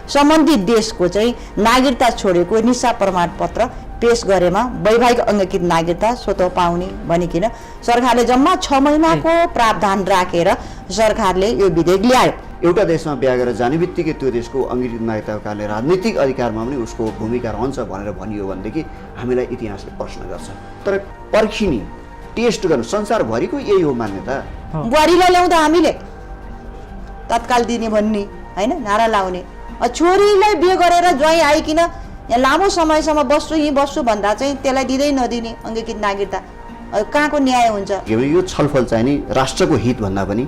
सम्बन्धित देशको चाहिँ नागरिकता छोडेको निशा प्रमाणपत्र पेश गरेमा वैवाहिक अङ्गीकृत नागरिकता स्वतः पाउने भनिकिन सरकारले जम्मा 6 महिनाको प्रावधान राखेर सरकारले यो विधेयक ल्यायो। एउटा देशमा बिहा गरेर जाने बित्तिकै त्यो देशको अङ्गीकृत नागरिकताको कारणले राजनीतिक अधिकारमा पनि उसको भूमिका रहन्छ भनेर भनियो भनेदेखि हामीलाई इतिहासले प्रश्न गर्छ। तर पर्खिने टेस्ट गर्नु संसारभरिको यही हो मान्यता। बुहारीलाई ल्याउँदा हामीले तत्काल दिने भन्ने होइन नारा लाउने, छोरीलाई बिहे गरेर ज्वाइँ आइकिन यहाँ लामो समयसम्म बस्छु यहीँ बस्छु भन्दा चाहिँ त्यसलाई दिँदै नदिने अङ्गीकृत नागरिकता कहाँको न्याय हुन्छ? यो छलफल चाहिँ नि राष्ट्रको हित भन्दा पनि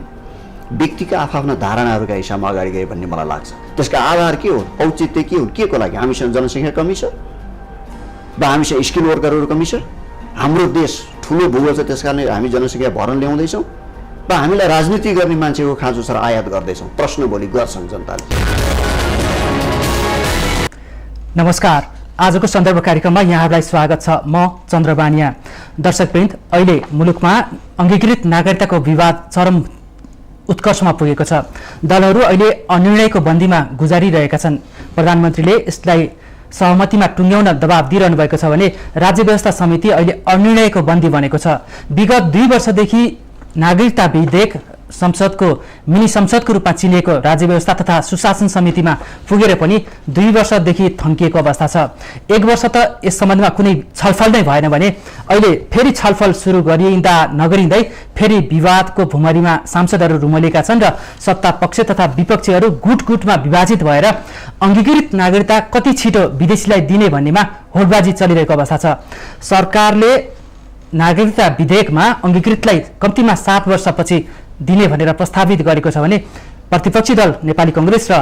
व्यक्तिका आफ्ना धारणाहरूका हिसाबमा अगाडि गए भन्ने मलाई लाग्छ। त्यसका आधार के हो, औचित्य के हो, के को लागि? हामीसँग जनसङ्ख्या कमी छ वा हामीसँग स्किल वर्करहरू कमी छ? हाम्रो देश ठुलो भूगोल छ त्यस कारणले हामी जनसङ्ख्या भर्न ल्याउँदैछौँ वा हामीलाई राजनीति गर्ने मान्छेको खाँचो छ र आयात गर्दैछौँ? प्रश्न भोलि गर्छन् जनताले। नमस्कार, आजको सन्दर्भ कार्यक्रममा यहाँहरूलाई स्वागत छ। म चन्द्रबानिया। दर्शकवृन्द, अहिले मुलुकमा अङ्गीकृत नागरिकताको विवाद चरम उत्कर्षमा पुगेको छ। दलहरू अहिले अनिर्णयको बन्दीमा गुजारिरहेका छन्। प्रधानमन्त्रीले यसलाई सहमतिमा टुङ्ग्याउन दबाब दिइरहनु भएको छ भने राज्य व्यवस्था समिति अहिले अनिर्णयको बन्दी बनेको छ। विगत 2 वर्षदेखि नागरिकता विधेयक संसदको मिनी संसदको रूपमा चिनिएको राज्य व्यवस्था तथा सुशासन समितिमा पुगेर पनि 2 वर्षदेखि थन्किएको अवस्था छ। 1 वर्ष त यस सम्बन्धमा कुनै छलफल नै भएन भने अहिले फेरि छलफल सुरु गरिँदा नगरिँदै फेरि विवादको भुमरीमा सांसदहरू रुमलेका छन् र सत्ता पक्ष तथा विपक्षीहरू गुटमा विभाजित भएर अङ्गीकृत नागरिकता कति छिटो विदेशीलाई दिने भन्नेमा होडबाजी चलिरहेको अवस्था छ। सरकारले नागरिकता विधेयकमा अङ्गीकृतलाई कम्तीमा 7 वर्षपछि दिने भनेर प्रस्तावित गरेको छ भने प्रतिपक्षी दल नेपाली कांग्रेस र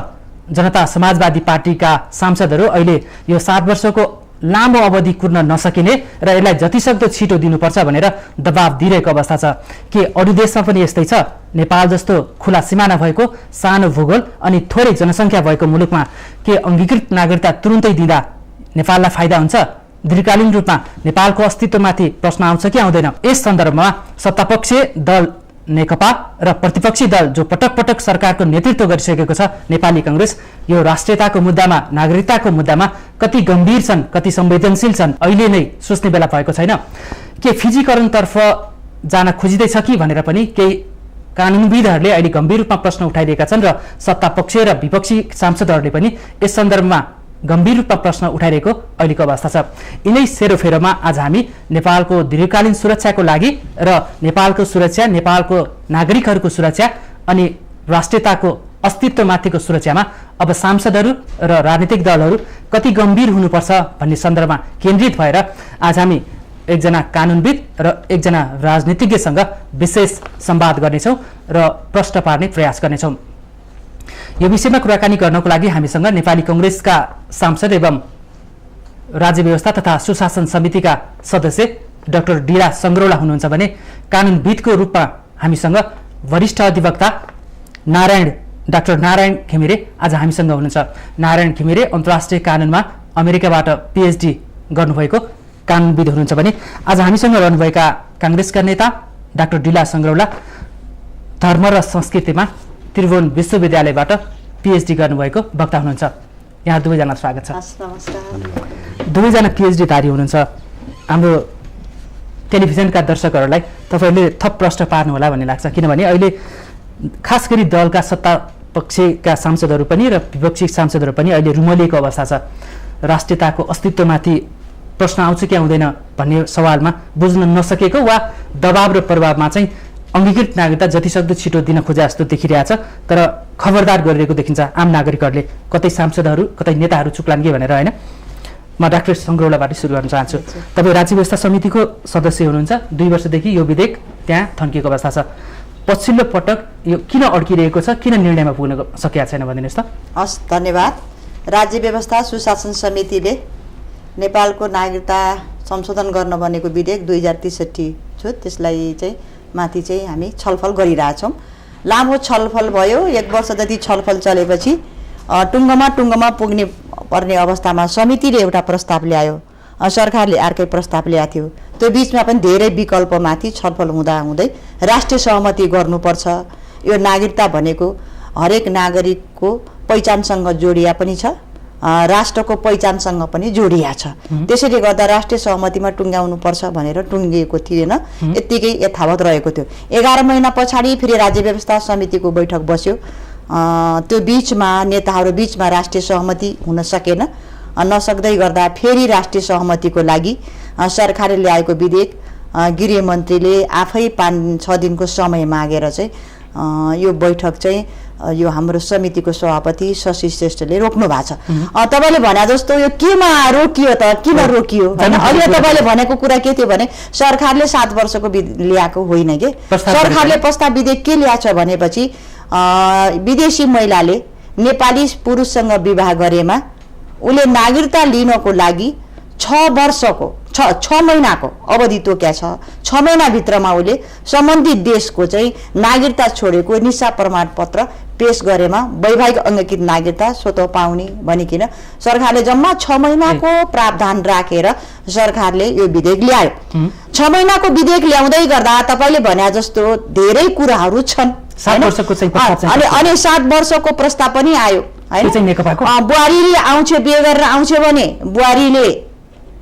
जनता समाजवादी पार्टीका सांसदहरू अहिले यो 7 वर्षको लामो अवधि कुर्न नसकिने र यसलाई जतिसक्दो छिटो दिनुपर्छ भनेर दबाब दिइरहेको अवस्था छ। के अरू देशमा पनि यस्तै छ? नेपाल जस्तो खुला सिमाना भएको, सानो भूगोल अनि थोरै जनसङ्ख्या भएको मुलुकमा के अङ्गीकृत नागरिकता तुरुन्तै दिँदा नेपाललाई फाइदा हुन्छ? दीर्घकालीन रूपमा नेपालको अस्तित्वमाथि प्रश्न आउँछ कि आउँदैन? यस सन्दर्भमा सत्तापक्षीय दल नेकपा र प्रतिपक्षी दल जो पटक पटक सरकारको नेतृत्व गरिसकेको छ नेपाली कांग्रेस यो राष्ट्रियताको मुद्दामा, नागरिकताको मुद्दामा कति गम्भीर छन्, कति संवेदनशील छन् अहिले नै सोच्ने बेला भएको छैन। के फिजीकरणतर्फ जान खोजिँदैछ कि भनेर पनि केही कानुनविदहरूले अहिले गम्भीर रूपमा प्रश्न उठाइरहेका छन् र सत्तापक्षीय र विपक्षी सांसदहरूले पनि यस सन्दर्भमा गम्भीर रूपमा प्रश्न उठाइरहेको अहिलेको अवस्था छ। यिनै सेरोफेरोमा आज हामी नेपालको दीर्घकालीन सुरक्षाको लागि र नेपालको सुरक्षा, नेपालको नागरिकहरूको सुरक्षा अनि राष्ट्रियताको अस्तित्वमाथिको सुरक्षामा अब सांसदहरू र राजनीतिक दलहरू कति गम्भीर हुनुपर्छ भन्ने सन्दर्भमा केन्द्रित भएर आज हामी एकजना कानुनविद र एकजना राजनीतिज्ञसँग विशेष संवाद गर्नेछौँ र प्रश्न पार्ने प्रयास गर्नेछौँ। यो विषयमा कुराकानी गर्नको लागि हामीसँग नेपाली कांग्रेसका सांसद एवं राज्य व्यवस्था तथा सुशासन समितिका सदस्य डाक्टर डीला संग्रौला हुनुहुन्छ भने कानुनविदको रूपमा हामीसँग वरिष्ठ अधिवक्ता डाक्टर नारायण घिमिरे आज हामीसँग हुनुहुन्छ। नारायण घिमिरे अन्तर्राष्ट्रिय कानुनमा अमेरिकाबाट पीएचडी गर्नुभएको कानुनविद हुनुहुन्छ भने आज हामीसँग रहनुभएका कांग्रेसका नेता डाक्टर डीला संग्रौला धर्म र संस्कृतिमा त्रिभुवन विश्वविद्यालयबाट पीएचडी गर्नुभएको वक्ता हुनुहुन्छ। यहाँ दुवैजना स्वागत छ। दुवैजना पीएचडीधारी हुनुहुन्छ। हाम्रो टेलिभिजनका दर्शकहरूलाई तपाईँहरूले थप प्रश्न पार्नु होला भन्ने लाग्छ, किनभने अहिले खास गरी दलका सत्ता पक्षका सांसदहरू पनि र विपक्षी सांसदहरू पनि अहिले रुमलिएको अवस्था छ। राष्ट्रियताको अस्तित्वमाथि प्रश्न आउँछ कि आउँदैन भन्ने सवालमा बुझ्न नसकेको वा दबाव र प्रभावमा चाहिँ अङ्गीकृत नागरिकता जतिसक्दो छिटो दिन खोजे जस्तो देखिरहेछ। तर खबरदार गरिरहेको देखिन्छ आम नागरिकहरूले, कतै सांसदहरू कतै नेताहरू चुक्लान् कि भनेर होइन। म डाक्टर संग्रौलाबाट सुरु गर्न चाहन्छु। तपाईँ राज्य व्यवस्था समितिको सदस्य हुनुहुन्छ। 2 वर्षदेखि यो विधेयक त्यहाँ थन्किएको अवस्था छ। पछिल्लो पटक यो किन अड्किरहेको छ, किन निर्णयमा पुग्न सकेका छैन भनिदिनुहोस् त। हस्, धन्यवाद। राज्य व्यवस्था सुशासन समितिले नेपालको नागरिकता संशोधन गर्न बनेको विधेयक 2063 छ, त्यसलाई चाहिँ माथि चाहिँ हामी छलफल गरिरहेछौँ। लामो छलफल भयो, 1 वर्ष जति छलफल चलेपछि टुङ्गोमा पुग्ने पर्ने अवस्थामा समितिले एउटा प्रस्ताव ल्यायो, सरकारले अर्कै प्रस्ताव ल्याएको थियो। त्यो बिचमा पनि धेरै विकल्पमाथि छलफल हुँदै राष्ट्रिय सहमति गर्नुपर्छ। यो नागरिकता भनेको हरेक नागरिकको पहिचानसँग जोडिया पनि छ, राष्ट्रको पहिचानसँग पनि जोडिया छ। त्यसैले गर्दा राष्ट्रिय सहमतिमा टुङ्ग्याउनुपर्छ भनेर टुङ्गिएको थिएन, यत्तिकै यथावत रहेको थियो। 11 महिना पछाडि फेरि राज्य व्यवस्था समितिको बैठक बस्यो। त्यो बिचमा नेताहरू बिचमा राष्ट्रिय सहमति हुन सकेन। नसक्दै गर्दा फेरि राष्ट्रिय सहमतिको लागि सरकारले ल्याएको विधेयक गृहमन्त्रीले आफै 5-6 दिनको समय मागेर चाहिँ यो बैठक चाहिँ यो हाम्रो समितिको सभापति शशि श्रेष्ठले रोक्नु भएको छ। तपाईँले भने जस्तो यो केमा रोकियो त, किन रोकियो? अहिले तपाईँले भनेको कुरा के थियो भने सरकारले 7 वर्षको ल्याएको होइन के, सरकारले प्रस्ताव विधेयक के ल्याएको छ भनेपछि विदेशी महिलाले नेपाली पुरुषसँग विवाह गरेमा उसले नागरिकता लिनको लागि 6 महिनाको अवधि तोक्या छ। 6 महिनाभित्रमा उसले सम्बन्धित देशको चाहिँ नागरिकता छोडेको निशा प्रमाणपत्र पेश गरेमा वैवाहिक अङ्गीकृत नागरिकता स्वतः पाउने भनिकिन सरकारले जम्मा 6 महिनाको प्रावधान राखेर सरकारले यो विधेयक ल्यायो। 6 महिनाको विधेयक ल्याउँदै गर्दा तपाईँले भने जस्तो धेरै कुराहरू छन्। 7 वर्षको चाहिँ अनि 7 वर्षको प्रस्ताव पनि आयो हैन। बुहारीले आउँछ बिहे गरेर आउँछ भने बुहारीले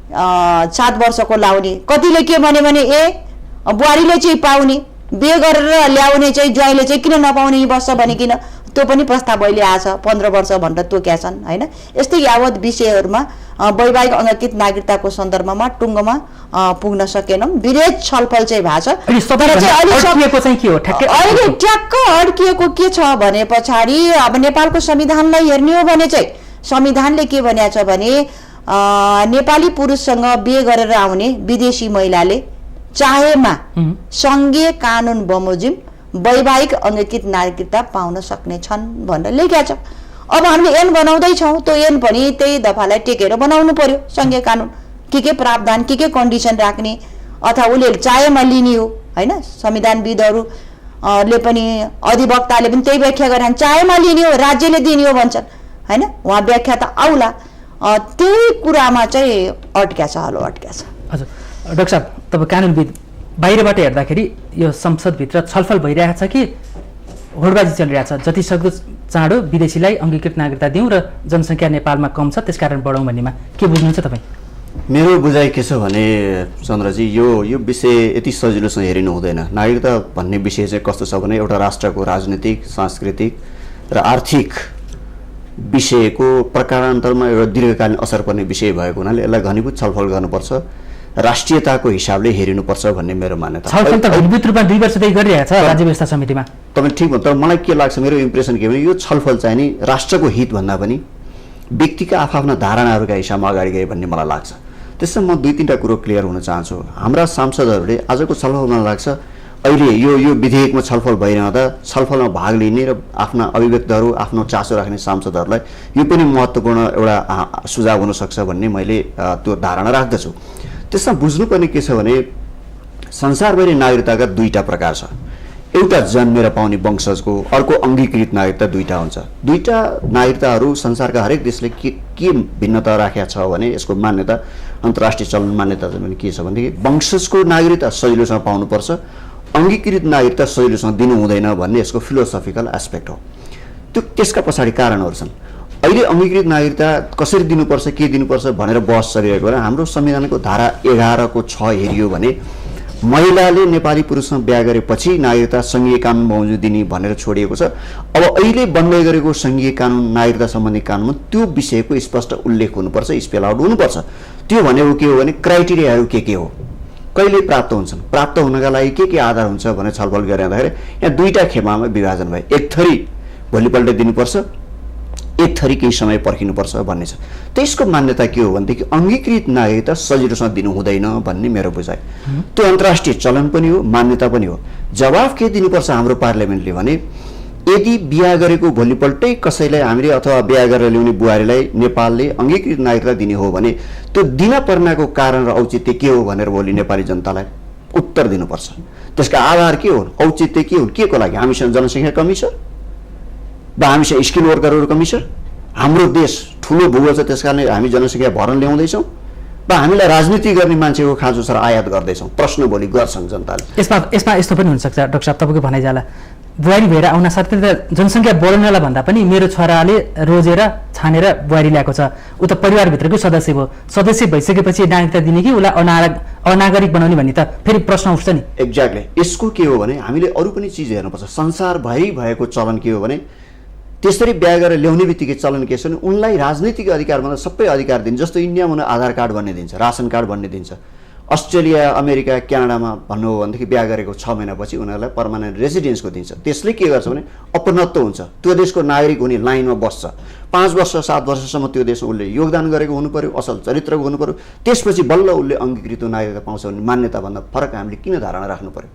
7 वर्षको लाउने, कतिले के भने बुहारीले चाहिँ पाउने, बिहे गरेर ल्याउने चाहिँ ज्वाइँले चाहिँ किन नपाउने वर्ष भनिकिन त्यो पनि प्रस्ताव अहिले आछ। 15 वर्ष भनेर तोक्या छन् हैन। यस्तै यावत विषयहरूमा वैवाहिक अङ्गीकृत नागरिकताको सन्दर्भमा टुङ्गोमा पुग्न सकेनौँ। विधेयक छलफल चाहिँ भएको छ। अहिले ट्याक्क अड्किएको के छ भने पछाडि अब नेपालको संविधानलाई हेर्ने हो भने चाहिँ संविधानले के भनेको छ भने नेपाली पुरुषसँग बिहे गरेर आउने विदेशी महिलाले चाहेमा सङ्घीय कानुन बमोजिम वैवाहिक अङ्गीकृत नागरिकता पाउन सक्ने छन् भनेर लेखेको छ। अब हामीले ऐन बनाउँदैछौँ, त्यो ऐन पनि त्यही दफालाई टेकेर बनाउनु पर्यो। सङ्घीय कानुन के प्रावधान के कन्डिसन राख्ने अथवा उसले चाहेमा लिने हो हैन। संविधानविदहरूले पनि अधिवक्ताले पनि त्यही व्याख्या गरेर चाहेमा लिने हो, राज्यले दिने हो भन्छन् हैन। उहाँ व्याख्या त आउला, त्यही कुरामा चाहिँ अड्क्या छ, हलो अड्क्या छ। हजुर डाक्टर साहब, तपाईँ कानुनविद, बाहिरबाट हेर्दाखेरि यो संसदभित्र छलफल भइरहेछ कि होडबाजी चलिरहेछ? जति सक्दो चाँडो विदेशीलाई अङ्गीकृत नागरिकता दिउँ र जनसङ्ख्या नेपालमा कम छ त्यसकारण बढाउँ भन्नेमा के बुझ्नुहुन्छ तपाईँ? मेरो बुझाइ के छ भने चन्द्रजी, यो विषय यति सजिलोसँग हेरिनु हुँदैन। नागरिकता भन्ने विषय चाहिँ कस्तो छ भने एउटा राष्ट्रको राजनीतिक, सांस्कृतिक र आर्थिक विषयको प्रकारान्तरमा एउटा दीर्घकालीन असर पर्ने विषय भएको हुनाले यसलाई घनीभूत छलफल गर्नुपर्छ, राष्ट्रियताको हिसाबले हेरिनुपर्छ भन्ने मेरो मान्यता। छलफल त घनीभूत रूपमा 2 वर्षदेखि गरिरहेछ राज्य व्यवस्था समितिमा। तपाईँ ठिक भन्नु, तर मलाई के लाग्छ, मेरो इम्प्रेसन के भने यो छलफल चाहिँ नि राष्ट्रको हित भन्दा पनि व्यक्तिका आफ्ना धारणाहरूका हिसाबमा अगाडि गए भन्ने मलाई लाग्छ। त्यसमा म 2-3टा कुरो क्लियर हुन चाहन्छु। हाम्रा सांसदहरूले आजको छलफलमा लाग्छ अहिले यो विधेयकमा छलफल भइरहँदा छलफलमा भाग लिने र आफ्ना अभिव्यक्तिहरू, आफ्नो चासो राख्ने सांसदहरूलाई यो पनि महत्त्वपूर्ण एउटा सुझाव हुनसक्छ भन्ने मैले त्यो धारणा राख्दछु। त्यसमा बुझ्नुपर्ने के छ भने संसारभरि नागरिकताका 2टा प्रकार छ। एउटा जन्मेर पाउने वंशजको, अर्को अङ्गीकृत नागरिकता 2टा हुन्छ। 2टा नागरिकताहरू संसारका हरेक देशले के भिन्नता राखेका छ भने यसको मान्यता, अन्तर्राष्ट्रिय चलन मान्यता पनि के छ भनेदेखि वंशजको नागरिकता सजिलोसँग पाउनुपर्छ, अङ्गीकृत नागरिकता सजिलोसँग दिनु हुँदैन भन्ने यसको फिलोसफिकल एस्पेक्ट हो। त्यसका पछाडि कारणहरू छन्। अहिले अङ्गीकृत नागरिकता कसरी दिनुपर्छ, के दिनुपर्छ भनेर बहस चलिरहेको बेला हाम्रो संविधानको धारा 11 को 6 हेरियो भने महिलाले नेपाली पुरुषसँग बिहा गरेपछि नागरिकता सङ्घीय कानुन बमोजिम दिने भनेर छोडिएको छ। अब अहिले बन्दै गरेको सङ्घीय कानुन, नागरिकता सम्बन्धी कानुनमा त्यो विषयको स्पष्ट उल्लेख हुनुपर्छ, स्पेल आउट हुनुपर्छ। त्यो भनेको के हो भने क्राइटेरियाहरू के हो, कहिले प्राप्त हुन्छन्, प्राप्त हुनका लागि के आधार हुन्छ भनेर छलफल गरिरहँदाखेरि यहाँ 2टा खेमामा विभाजन भयो। एक थरी भोलिपल्ट दिनुपर्छ, एक थरी केही समय पर्खिनुपर्छ भन्ने छ। त्यसको मान्यता के हो भनेदेखि अङ्गीकृत नागरिकता सजिलोसँग दिनु हुँदैन भन्ने मेरो बुझाइ। त्यो अन्तर्राष्ट्रिय चलन पनि हो, मान्यता पनि हो। जवाफ के दिनुपर्छ हाम्रो पार्लियामेन्टले भने यदि बिहा गरेको भोलिपल्टै कसैलाई हामीले अथवा बिहा गरेर ल्याउने बुहारीलाई नेपालले अङ्गीकृत नागरिकता दिने हो भने त्यो दिन पर्नको कारण र औचित्य के हो भनेर भोलि नेपाली जनतालाई उत्तर दिनुपर्छ। त्यसका आधार के हो, औचित्य के हो, के को लागि? हामीसँग जनसङ्ख्या कमी छ वा हामीसँग स्किल वर्करहरू कमी छ? हाम्रो देश ठुलो भूगोल छ त्यस कारणले हामी जनसङ्ख्या भर्न ल्याउँदैछौँ वा हामीलाई राजनीति गर्ने मान्छेको खाँचो छ र आयात गर्दैछौँ? प्रश्न भोलि गर्छन् जनताले। यसमा यस्तो पनि हुनसक्छ डाक्टर साहब, तपाईँको भनाइ जाला बुहारी भएर आउन साथै त जनसङ्ख्या बढ्नलाई भन्दा पनि मेरो छोराले रोजेर छानेर बुहारी ल्याएको छ, ऊ त परिवारभित्रको सदस्य भयो, सदस्य भइसकेपछि नागरिकता दिने कि उसलाई अनागरिक बनाउने भन्ने त फेरि प्रश्न उठ्छ नि। एक्ज्याक्टली। यसको के हो भने हामीले अरू पनि चिज हेर्नुपर्छ। संसारभरि भएको चलन के हो भने त्यसरी बिहा गरेर ल्याउने बित्तिकै चलन के छ भने उनलाई राजनीतिक अधिकारभन्दा सबै अधिकार दिन्छ। जस्तो इन्डियामा उनीहरू आधार कार्ड भन्ने दिन्छ, रासन कार्ड भन्ने दिन्छ। अस्ट्रेलिया, अमेरिका, क्यानाडामा भन्नु हो भनेदेखि बिहा गरेको 6 महिनापछि उनीहरूलाई पर्मानेन्ट रेसिडेन्सको दिन्छ। त्यसले के गर्छ भने अपनत्व हुन्छ, त्यो देशको नागरिक हुने लाइनमा बस्छ। 5 वर्ष 7 वर्षसम्म त्यो देशमा उसले योगदान गरेको हुनु पर्यो, असल चरित्रको हुनु पर्यो, त्यसपछि बल्ल उसले अङ्गीकृत नागरिकता पाउँछ भन्ने मान्यताभन्दा फरक हामीले किन धारणा राख्नु पर्यो?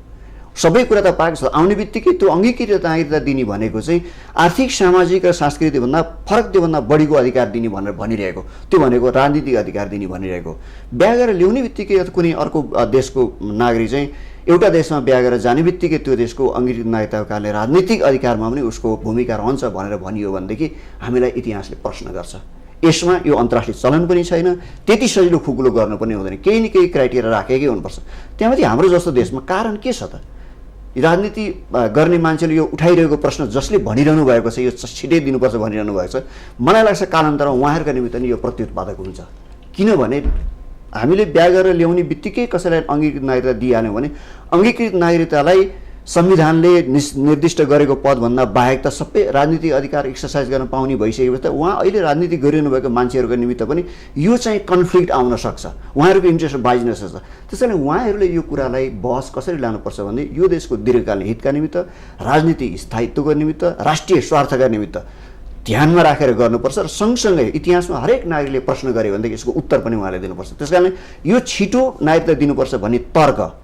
सबै कुरा त पाएको छ। आउने बित्तिकै त्यो अङ्गीकृत नागरिकता दिने भनेको चाहिँ आर्थिक, सामाजिक र सांस्कृतिकभन्दा फरक, त्योभन्दा बढीको अधिकार दिने भनेर भनिरहेको, त्यो भनेको राजनीतिक अधिकार दिने भनिरहेको। बिहा गरेर ल्याउने बित्तिकै कुनै अर्को देशको नागरिक चाहिँ एउटा देशमा बिहा गरेर जाने बित्तिकै त्यो देशको अङ्गीकृत नागरिकताको कारणले राजनीतिक अधिकारमा पनि उसको भूमिका रहन्छ भनेर भनियो भनेदेखि हामीलाई इतिहासले प्रश्न गर्छ। यसमा यो अन्तर्राष्ट्रिय चलन पनि छैन, त्यति सजिलो खुकुलो गर्नु पनि हुँदैन, केही न केही क्राइटेरिया राखेकै हुनुपर्छ। त्यहाँमाथि हाम्रो जस्तो देशमा कारण के छ त? राजनीति गर्ने मान्छेले यो उठाइरहेको प्रश्न जसले भनिरहनु भएको छ, यो छिटै दिनुपर्छ भनिरहनु भएको छ, मलाई लाग्छ कालान्तरमा उहाँहरूका निमित्त नि यो प्रत्युत्पादक हुन्छ। किनभने हामीले बिहा गरेर ल्याउने बित्तिकै कसैलाई अङ्गीकृत नागरिकता दिइहाल्यौँ भने अङ्गीकृत नागरिकतालाई संविधानले निर्दिष्ट गरेको पदभन्दा बाहेक त सबै राजनीतिक अधिकार एक्सर्साइज गर्न पाउने भइसकेपछि त उहाँ अहिले राजनीति गरिरहनु भएको मान्छेहरूको निमित्त पनि यो चाहिँ कन्फ्लिक्ट आउन सक्छ, उहाँहरूको इन्ट्रेस्ट बाजिन सक्छ। त्यसैले उहाँहरूले यो कुरालाई बहस कसरी लानुपर्छ भने यो देशको दीर्घकालीन हितका निमित्त, राजनीतिक स्थायित्वको निमित्त, राष्ट्रिय स्वार्थका निमित्त ध्यानमा राखेर गर्नुपर्छ। र सँगसँगै इतिहासमा हरेक नागरिकले प्रश्न गरे भनेदेखि यसको उत्तर पनि उहाँले दिनुपर्छ। त्यस कारण यो छिटो नागरिकता दिनुपर्छ भन्ने तर्क,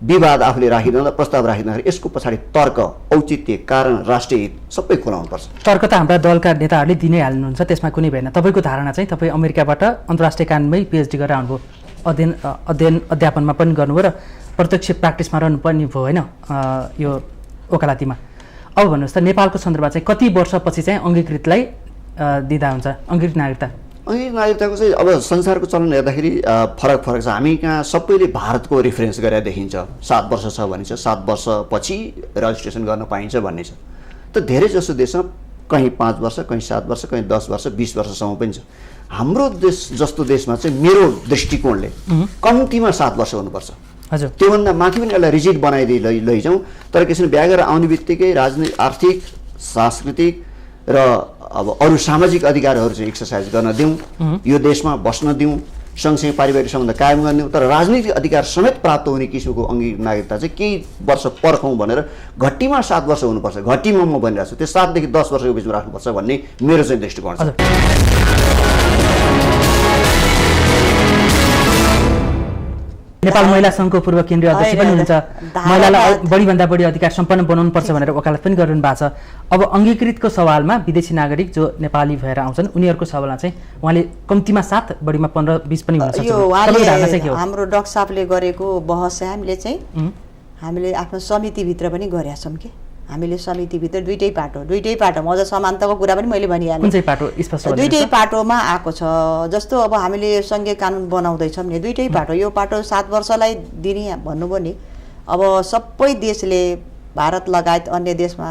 विवाद आफूले राखिँदा, प्रस्ताव राखिँदाखेरि यसको पछाडि तर्क, औचित्य, कारण, राष्ट्रिय हित सबै खुलाउनुपर्छ। तर्क त हाम्रा दलका नेताहरूले दिनै हाल्नुहुन्छ, त्यसमा कुनै भएन। तपाईँको धारणा चाहिँ तपाईँ अमेरिकाबाट अन्तर्राष्ट्रिय कानुनमै पिएचडी गरेर आउनुभयो, अध्यापनमा पनि गर्नुभयो र प्रत्यक्ष प्र्याक्टिसमा रहनु पनि भयो होइन यो वकालतीमा। अब भन्नुहोस् त नेपालको सन्दर्भमा चाहिँ कति वर्षपछि चाहिँ अङ्गीकृतलाई दिँदा हुन्छ अङ्गीकृत नागरिकता? अङ्गीकृत नागरिकताको चाहिँ अब संसारको चलन हेर्दाखेरि फरक छ। हामी कहाँ सबैले भारतको रेफरेन्स गरेर देखिन्छ, 7 वर्ष छ भनिन्छ, 7 वर्षपछि रजिस्ट्रेसन गर्न पाइन्छ भन्ने छ। त धेरै जसो देशमा कहीँ 5 वर्ष, कहीँ 7 वर्ष, कहीँ 10 वर्ष, 20 वर्षसम्म पनि छ। हाम्रो देश जस्तो देशमा चाहिँ मेरो दृष्टिकोणले कम्तीमा 7 वर्ष हुनुपर्छ। हजुर, त्योभन्दा माथि पनि यसलाई रिजिड बनाइदिए लैजाउँ, तर कसैले बिहा गरेर आउने बित्तिकै राजनीतिक, आर्थिक, सांस्कृतिक र अब अरू सामाजिक अधिकारहरू चाहिँ एक्सर्साइज गर्न दिउँ, यो देशमा बस्न दिउँ, सँगसँगै पारिवारिक सम्बन्ध कायम गर्न दिउँ, तर राजनीतिक अधिकार समेत प्राप्त हुने किसिमको अङ्गीकृत नागरिकता चाहिँ केही वर्ष पर्खौँ भनेर घट्टीमा 7 वर्ष हुनुपर्छ। घट्टीमा म भनिरहेको छु, त्यो 7 देखि 10 वर्षको बिचमा राख्नुपर्छ भन्ने मेरो चाहिँ दृष्टिकोण छ। नेपाल महिला सङ्घको पूर्व केन्द्रीय अध्यक्ष पनि हुनुहुन्छ, महिलालाई बढीभन्दा बढी अधिकार सम्पन्न बनाउनुपर्छ भनेर वकालत पनि गरिरहनु भएको छ। अब अङ्गीकृतको सवालमा विदेशी नागरिक जो नेपाली भएर आउँछन् उनीहरूको सवालमा चाहिँ उहाँले कम्तीमा 7 बढीमा 15-20 पनि हुन सक्छ। हाम्रो डक्टर साहबले गरेको बहस चाहिँ हामीले आफ्नो समितिभित्र पनि गरेका छौँ कि हामीले समितिभित्र दुईटै पाटोमा अझ समानताको कुरा पनि मैले भनिहालेँ। कुन चाहिँ पाटो स्पष्ट? दुईटै पाटोमा आएको छ। जस्तो अब हामीले सङ्घीय कानुन बनाउँदैछौँ नि, दुईटै पाटो, यो पाटो 7 वर्षलाई दिने भन्नुभयो नि। अब सबै देशले भारत लगायत अन्य देशमा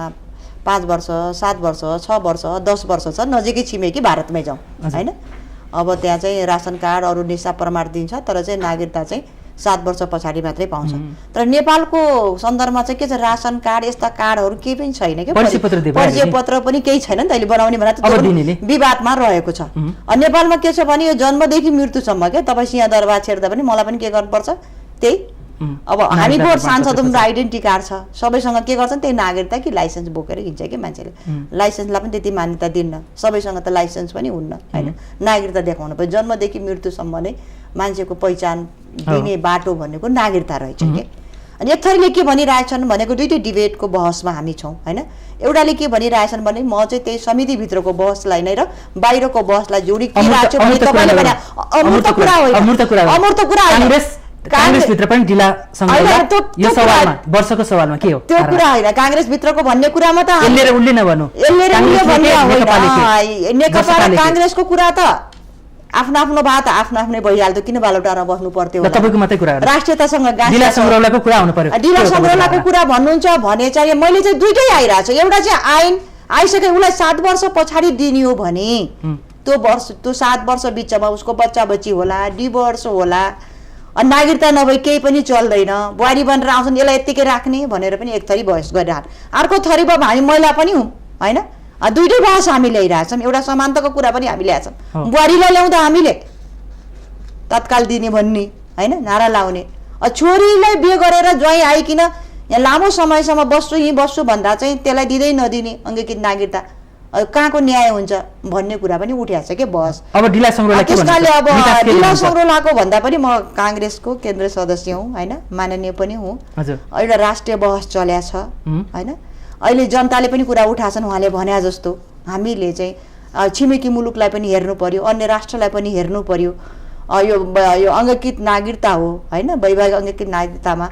5 वर्ष, 7 वर्ष, 6 वर्ष, 10 वर्ष छ। नजिकै छिमेकी भारतमै जाउँ होइन, अब त्यहाँ चाहिँ रासन कार्ड अरू निशा प्रमाण दिन्छ, तर चाहिँ नागरिकता चाहिँ 7 वर्ष पछाडि मात्रै पाउँछ। तर नेपालको सन्दर्भमा चाहिँ के छ, रासन कार्ड यस्ता कार्डहरू केही पनि छैन क्या, परिचय पत्र पनि केही छैन नि त। अहिले बनाउने भनेर विवादमा रहेको छ। नेपालमा के छ भने यो जन्मदेखि मृत्युसम्म क्या, तपाईँ सिंहदरबार छेड्दा पनि मलाई पनि के गर्नुपर्छ त्यही। अब हामी भोट सांसद हाम्रो आइडेन्टिटी कार्ड छ, सबैसँग के गर्छन् त्यही नागरिकता कि लाइसेन्स बोकेर हिँड्छ कि मान्छेले। लाइसेन्सलाई पनि त्यति मान्यता दिन्न, सबैसँग त लाइसेन्स पनि हुन्न होइन, नागरिकता देखाउनु पर्यो। जन्मदेखि मृत्युसम्म नै मान्छेको पहिचान दिने बाटो भनेको नागरिकता रहेछ कि। अनि एक थरीले के भनिरहेछन् भनेको दुईटै डिबेटको बहसमा हामी छौँ होइन। एउटाले के भनिरहेछन् भने म चाहिँ त्यही समितिभित्रको बहसलाई नै र बाहिरको बहसलाई जोडी के राख्छु भने तपाईँले भने अमूर्त कुरा होइन, अमूर्त कुरा होइन। कांग्रेसभित्र पनि ढिलासँग यो सवालमा वर्षको सवालमा के हो त्यो कुरा होइन। कांग्रेसभित्रको भन्ने कुरामा त उल्ले नभन्नु, नेकपा र कांग्रेसको कुरा त आफ्नो आफ्नो बात आफ्नो आफ्नै भइहाल्थ्यो, किन बालौटारमा बस्नु पर्थ्यो होला? तपाईँको मात्रै कुरा गर्नु। राष्ट्रियतासँग डिला संग्रौलाको कुरा आउनु पर्यो। डिला संग्रौलाको कुरा भन्नुहुन्छ भने चाहिँ मैले चाहिँ दुइटै आइरहेछ। एउटा चाहिँ आइन आइसके उसलाई 7 वर्ष पछाडि दिने हो भने त्यो 7 वर्ष बिचमा उसको बच्चा बच्ची होला, डिभोर्स होला, नागरिकता नभई केही पनि चल्दैन, बुहारी बनेर आउँछन् यसलाई यत्तिकै राख्ने भनेर पनि एक थरी बहस गरिरहन्। अर्को थरीमा हामी महिला पनि हौँ होइन, दुइटै बहस हामी ल्याइरहेछौँ। एउटा समानताको कुरा पनि हामी ल्याएछौँ। बुहारीलाई ल्याउँदा हामीले तत्काल दिने भन्ने होइन नारा लाउने, छोरीलाई बिहे गरेर ज्वाइँ आइकन यहाँ लामो समयसम्म बस्छु यहीँ बस्छु भन्दा चाहिँ त्यसलाई दिँदै नदिने अङ्गीकृत नागरिकता कहाँको न्याय हुन्छ भन्ने कुरा पनि उठिएको छ के बहस। अब डिला संग्रौला के त्यसकाले अब डिला संग्रौलाको भन्दा पनि म काङ्ग्रेसको केन्द्रीय सदस्य हुँ होइन, माननीय पनि हुँ। एउटा राष्ट्रिय बहस चल्या छ होइन। अहिले जनताले पनि कुरा उठाछन्, उहाँले भने जस्तो हामीले चाहिँ छिमेकी मुलुकलाई पनि हेर्नु पर्यो, अन्य राष्ट्रलाई पनि हेर्नु पर्यो। यो अङ्गीकृत नागरिकता हो होइन, वैवाहिक अङ्गीकृत नागरिकतामा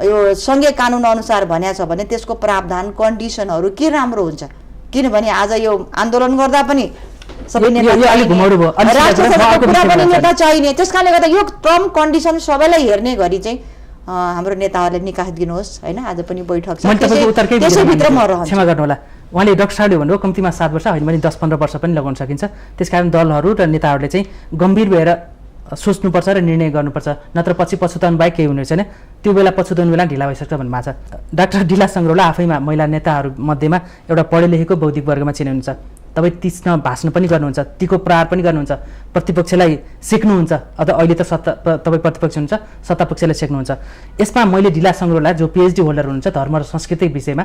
यो सङ्घीय कानुन अनुसार भनेको छ भने त्यसको प्रावधान कन्डिसनहरू के राम्रो हुन्छ। किनभने आज यो आन्दोलन गर्दा पनि सबै नेता चाहिने, त्यसकारणले गर्दा यो टर्म कन्डिसन सबैलाई हेर्ने गरी चाहिँ हाम्रो नेताहरूले निकास दिनुहोस् होइन। आज पनि बैठक छ, त्यसैभित्र म रहन्छु। क्षमा गर्नुहोला, उहाँले डाक्टर साहबले भन्नुभयो कम्तीमा 7 वर्ष होइन भने 10-15 वर्ष पनि लगाउन सकिन्छ। त्यसकारण दलहरू र नेताहरूले चाहिँ गम्भीर भएर सोच्नुपर्छ र निर्णय गर्नुपर्छ, नत्र पछि पछुताउनु बाहेक केही हुने छैन। त्यो बेला पछुताउनु बेला ढिला भइसक्छ भन्नुभएको छ। डाक्टर डिला संग्रौला आफैमा महिला नेताहरू मध्येमा एउटा पढे लेखेको बौद्धिक वर्गमा चिनिनुहुन्छ। तपाईँ तीक्ष्ण भाषण पनि गर्नुहुन्छ, तीको प्रहार पनि गर्नुहुन्छ, प्रतिपक्षलाई सिक्नुहुन्छ। अथवा अहिले त तपाईँ प्रतिपक्ष हुनुहुन्छ, सत्तापक्षलाई सिक्नुहुन्छ। यसमा मैले डिला संग्रौला जो PhD होल्डर हुनुहुन्छ धर्म र सांस्कृतिक विषयमा,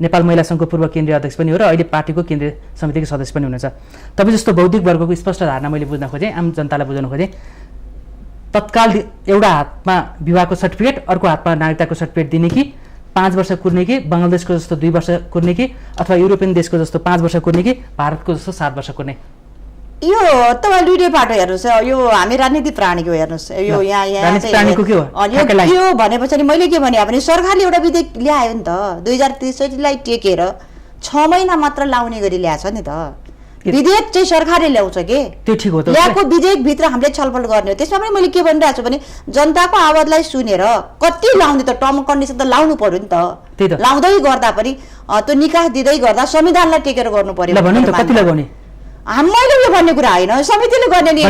नेपाल महिला सङ्घको पूर्व केन्द्रीय अध्यक्ष पनि हो र अहिले पार्टीको केन्द्रीय समितिको सदस्य पनि हुनुहुन्छ। तपाईँ जस्तो बौद्धिक वर्गको स्पष्ट धारणा मैले बुझ्न खोजेँ, आम जनतालाई बुझाउन खोजेँ। तत्काल एउटा हातमा विवाहको सर्टिफिकेट, अर्को हातमा नागरिकताको सर्टिफिकेट दिने कि 5 वर्ष कुर्ने कि बङ्गलादेशको जस्तो 2 वर्ष कुर्ने कि अथवा युरोपियन देशको जस्तो 5 वर्ष कुर्ने कि भारतको जस्तो 7 वर्ष कुर्ने? यो तपाईँ दुइटै बाटो हेर्नुहोस्। यो हामी राजनीति प्राणीको हेर्नुहोस्, यो यहाँ यो भनेपछि मैले के भने भने सरकारले एउटा विधेयक ल्यायो नि त 2063लाई टेकेर 6 महिना मात्र लाउने गरी ल्याएछ नि त। विधेयक चाहिँ सरकारले ल्याउँछ के, त्यो ठिक हो त। ल्याएको विधेयकभित्र हामीले छलफल गर्ने हो। त्यसमा पनि मैले के भनिरहेको छु भने जनताको आवाजलाई सुनेर कति लाउने त, टर्म कन्डिसन त लाउनु पर्यो नि त। लाउँदै गर्दा पनि त्यो निकास दिँदै गर्दा संविधानलाई टेकेर गर्नु पर्यो। मैले यो भन्ने कुरा होइन, समितिले गर्ने नि,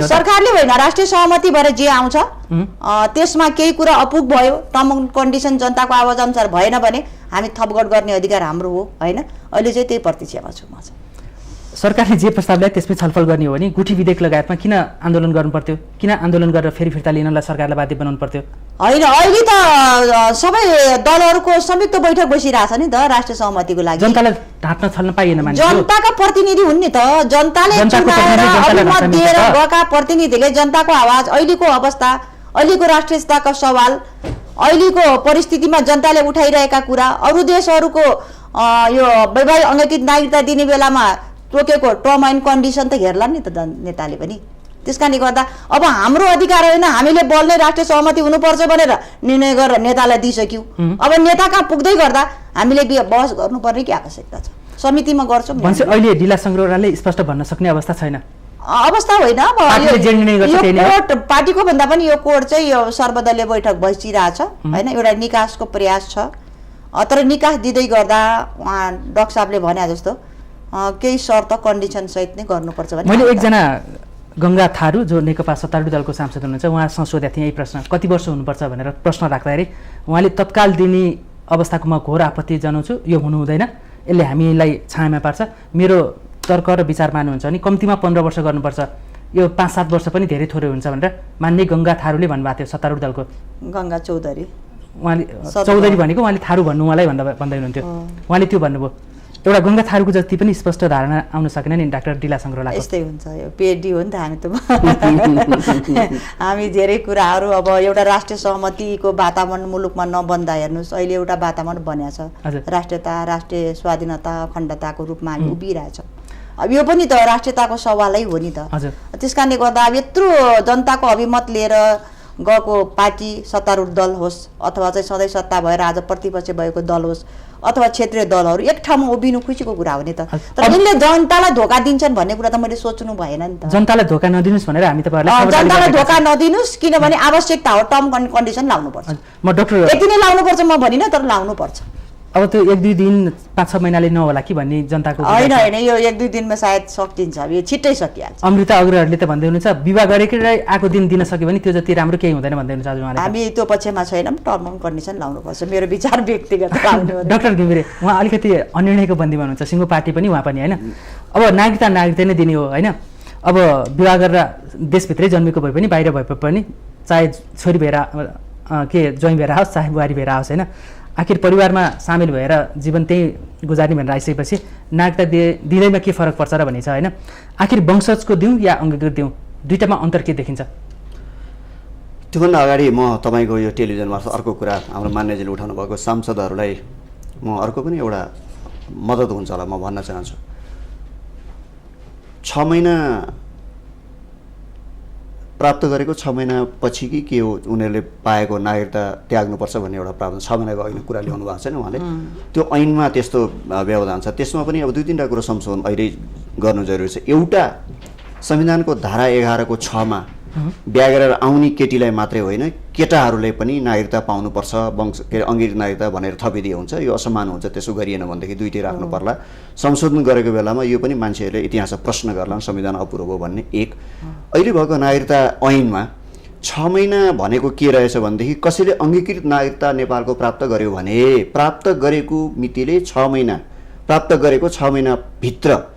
सरकारले होइन। राष्ट्रिय सहमति भएर जे आउँछ त्यसमा केही कुरा अपुग भयो, टर्म कन्डिसन जनताको आवाज अनुसार भएन भने हामी थपगढ गर्ने अधिकार हाम्रो हो होइन। अहिले चाहिँ त्यही प्रतीक्षामा छु म चाहिँ। सरकारले जे प्रस्ताव ल्याए त्यसमै छलफल गर्ने हो भने गुठी विधेयक लगायतमा किन आन्दोलन गर्नु पर्थ्यो? किन आन्दोलन गरेर फेरि फिर्ता लिनलाई सरकारलाई बाध्य बनाउनु पर्थ्यो? होइन, अहिले त सबै दलहरूको संयुक्त बैठक बसिरहेछ नि त राष्ट्रिय सहमतिको लागि। जनतालाई ढाँट्न छल्न पाइएन मान्छे, जनताका प्रतिनिधि हुन् नि त। जनताले दिएर गएका प्रतिनिधिले जनताको आवाज, अहिलेको अवस्था, अहिलेको राष्ट्रियताका सवाल, अहिलेको परिस्थितिमा जनताले उठाइरहेका कुरा, अरू देशहरूको यो वैवाहिक अङ्गीकृत नागरिकता दिने बेलामा तोकेको टर्म एन्ड कन्डिसन त हेर्ला नि त नेताले पनि। त्यसकारणले गर्दा अब हाम्रो अधिकार होइन, हामीले बोल्ने राष्ट्रिय सहमति हुनुपर्छ भनेर निर्णय गरेर नेतालाई दिइसक्यौँ। अब नेता कहाँ पुग्दै गर्दा हामीले बहस गर्नुपर्ने के आवश्यकता छ? समितिमा गर्छौँ। अहिले डिला संग्रौलाले स्पष्ट भन्न सक्ने अवस्था छैन, अवस्था होइन। अब यो पार्टीको भन्दा पनि यो कोड चाहिँ यो सर्वदलीय बैठक बसिरहेछ होइन, एउटा निकासको प्रयास छ। तर निकास दिँदै गर्दा उहाँ डाक्टर साहबले भने जस्तो केही शर्त कन्डिसन सहित नै गर्नुपर्छ भने। मैले एकजना गङ्गा थारू जो नेकपा सत्तारूढ दलको सांसद हुनुहुन्छ उहाँसँग सोधेको थिएँ यही प्रश्न, कति वर्ष हुनुपर्छ भनेर प्रश्न राख्दाखेरि उहाँले तत्काल दिने अवस्थाको म घोर आपत्ति जनाउँछु, यो हुनु हुँदैन, यसले हामीलाई छायामा पार्छ। मेरो तर्क र विचार मान्नुहुन्छ भने कम्तीमा 15 वर्ष गर्नुपर्छ, यो 5-7 वर्ष पनि धेरै थोरै हुन्छ भनेर मान्ने गङ्गा थारूले भन्नुभएको थियो, सत्तारूढ दलको गङ्गा चौधरी। उहाँले चौधरी भनेको उहाँले थारू भन्नु उहाँलाई भन्दै हुनुहुन्थ्यो, उहाँले त्यो भन्नुभयो। एउटा गङ्गा थारूको जति पनि स्पष्ट धारणा आउन सकेन नि डाक्टर डिला संग्रौलाको। यस्तै हुन्छ, यो PhD हो नि त हामी त। हामी धेरै कुराहरू अब एउटा राष्ट्रिय सहमतिको वातावरण मुलुकमा नबन्दा हेर्नुहोस् अहिले एउटा वातावरण बन्या छ, राष्ट्रियता, राष्ट्रिय स्वाधीनता, अखण्डताको रूपमा हामी उभिरहेछ। अब यो पनि त राष्ट्रियताको सवालै हो नि त। त्यसकारणले गर्दा अब यत्रो जनताको अभिमत लिएर गएको पार्टी सत्तारूढ दल होस् अथवा चाहिँ सधैँ सत्ता भएर आज प्रतिपक्ष भएको दल होस् अथवा क्षेत्रीय दलहरू एक ठाउँमा उभिनु खुसीको कुरा हो नि त। तर यिनले जनतालाई धोका दिन्छन् भन्ने कुरा त मैले सोच्नु भएन नि त। जनतालाई धोका नदिनुस् भनेर हामी तपाईँहरूलाई जनतालाई धोका नदिनुस् किनभने आवश्यकता हो, टर्म कन्डिसन लाउनुपर्छ। म डाक्टर यति नै लाउनुपर्छ म भनिनँ, तर लाउनुपर्छ। अब त्यो 1-2 दिन 5-6 महिनाले नहोला कि भन्ने जनताको होइन होइन, यो 1-2 दिनमा सायद सकिन्छ, यो छिट्टै सकिहाल्छ। अमृता अग्रवालले त भन्दै हुनुहुन्छ विवाह गरेकै आएको दिन दिन सक्यो भने त्यो जति राम्रो केही हुँदैन भन्दै हुनुहुन्छ आज उहाँले। हामी त्यो पक्षमा छैनौँ, टर्म एन्ड कन्डिसन लाउनुपर्छ, मेरो विचार व्यक्तिगत। डाक्टर घिमिरे उहाँ अलिकति अनिर्णयको बन्दी हुनुहुन्छ, सिङ्गो पार्टी पनि उहाँ पनि होइन। अब नागरिकता नै दिने हो होइन। अब विवाह गरेर देशभित्रै जन्मेको भए पनि बाहिर भए पनि चाहे छोरी भएर के ज्वाइँ भएर आओस् चाहे बुहारी भएर आओस् होइन, आखिर परिवारमा सामेल भएर जीवन त्यही गुजार्ने भनेर आइसकेपछि नागरिकता दिँदैमा के फरक पर्छ र भन्ने छ होइन। आखिर वंशजको दिउँ या अङ्गीकृत दिउँ, दुईटामा अन्तर के देखिन्छ? त्योभन्दा अगाडि म तपाईँको यो टेलिभिजन मार्फत अर्को कुरा हाम्रो मान्यजीले उठाउनु भएको सांसदहरूलाई म अर्को पनि एउटा मद्दत हुन्छ होला म भन्न चाहन्छु। 6 महिना प्राप्त गरेको 6 महिनापछि कि के हो उनीहरूले पाएको नागरिकता त्याग्नुपर्छ भन्ने एउटा प्रावधान 6 महिनाको अघि कुरा ल्याउनु भएको छैन उहाँले। त्यो ऐनमा त्यस्तो व्यवधान छ, त्यसमा पनि अब 2-3टा कुरो संशोधन अहिले गर्नु जरुरी छ। एउटा संविधानको धारा 11 को 6 मा बिहा गरेर आउने केटीलाई मात्रै होइन केटाहरूले पनि नागरिकता पाउनुपर्छ, वंश के अङ्गीकृत नागरिकता भनेर थपिदिए हुन्छ, यो असमान हुन्छ। त्यसो गरिएन भनेदेखि दुईटै राख्नु पर्ला। संशोधन गरेको बेलामा यो पनि मान्छेहरूले इतिहासमा प्रश्न गर्ला संविधान अपूर्व हो भन्ने। एक अहिले भएको नागरिकता ऐनमा 6 महिना भनेको के रहेछ भनेदेखि कसैले अङ्गीकृत नागरिकता नेपालको प्राप्त गर्यो भने प्राप्त गरेको मितिले 6 महिना प्राप्त गरेको 6 महिनाभित्र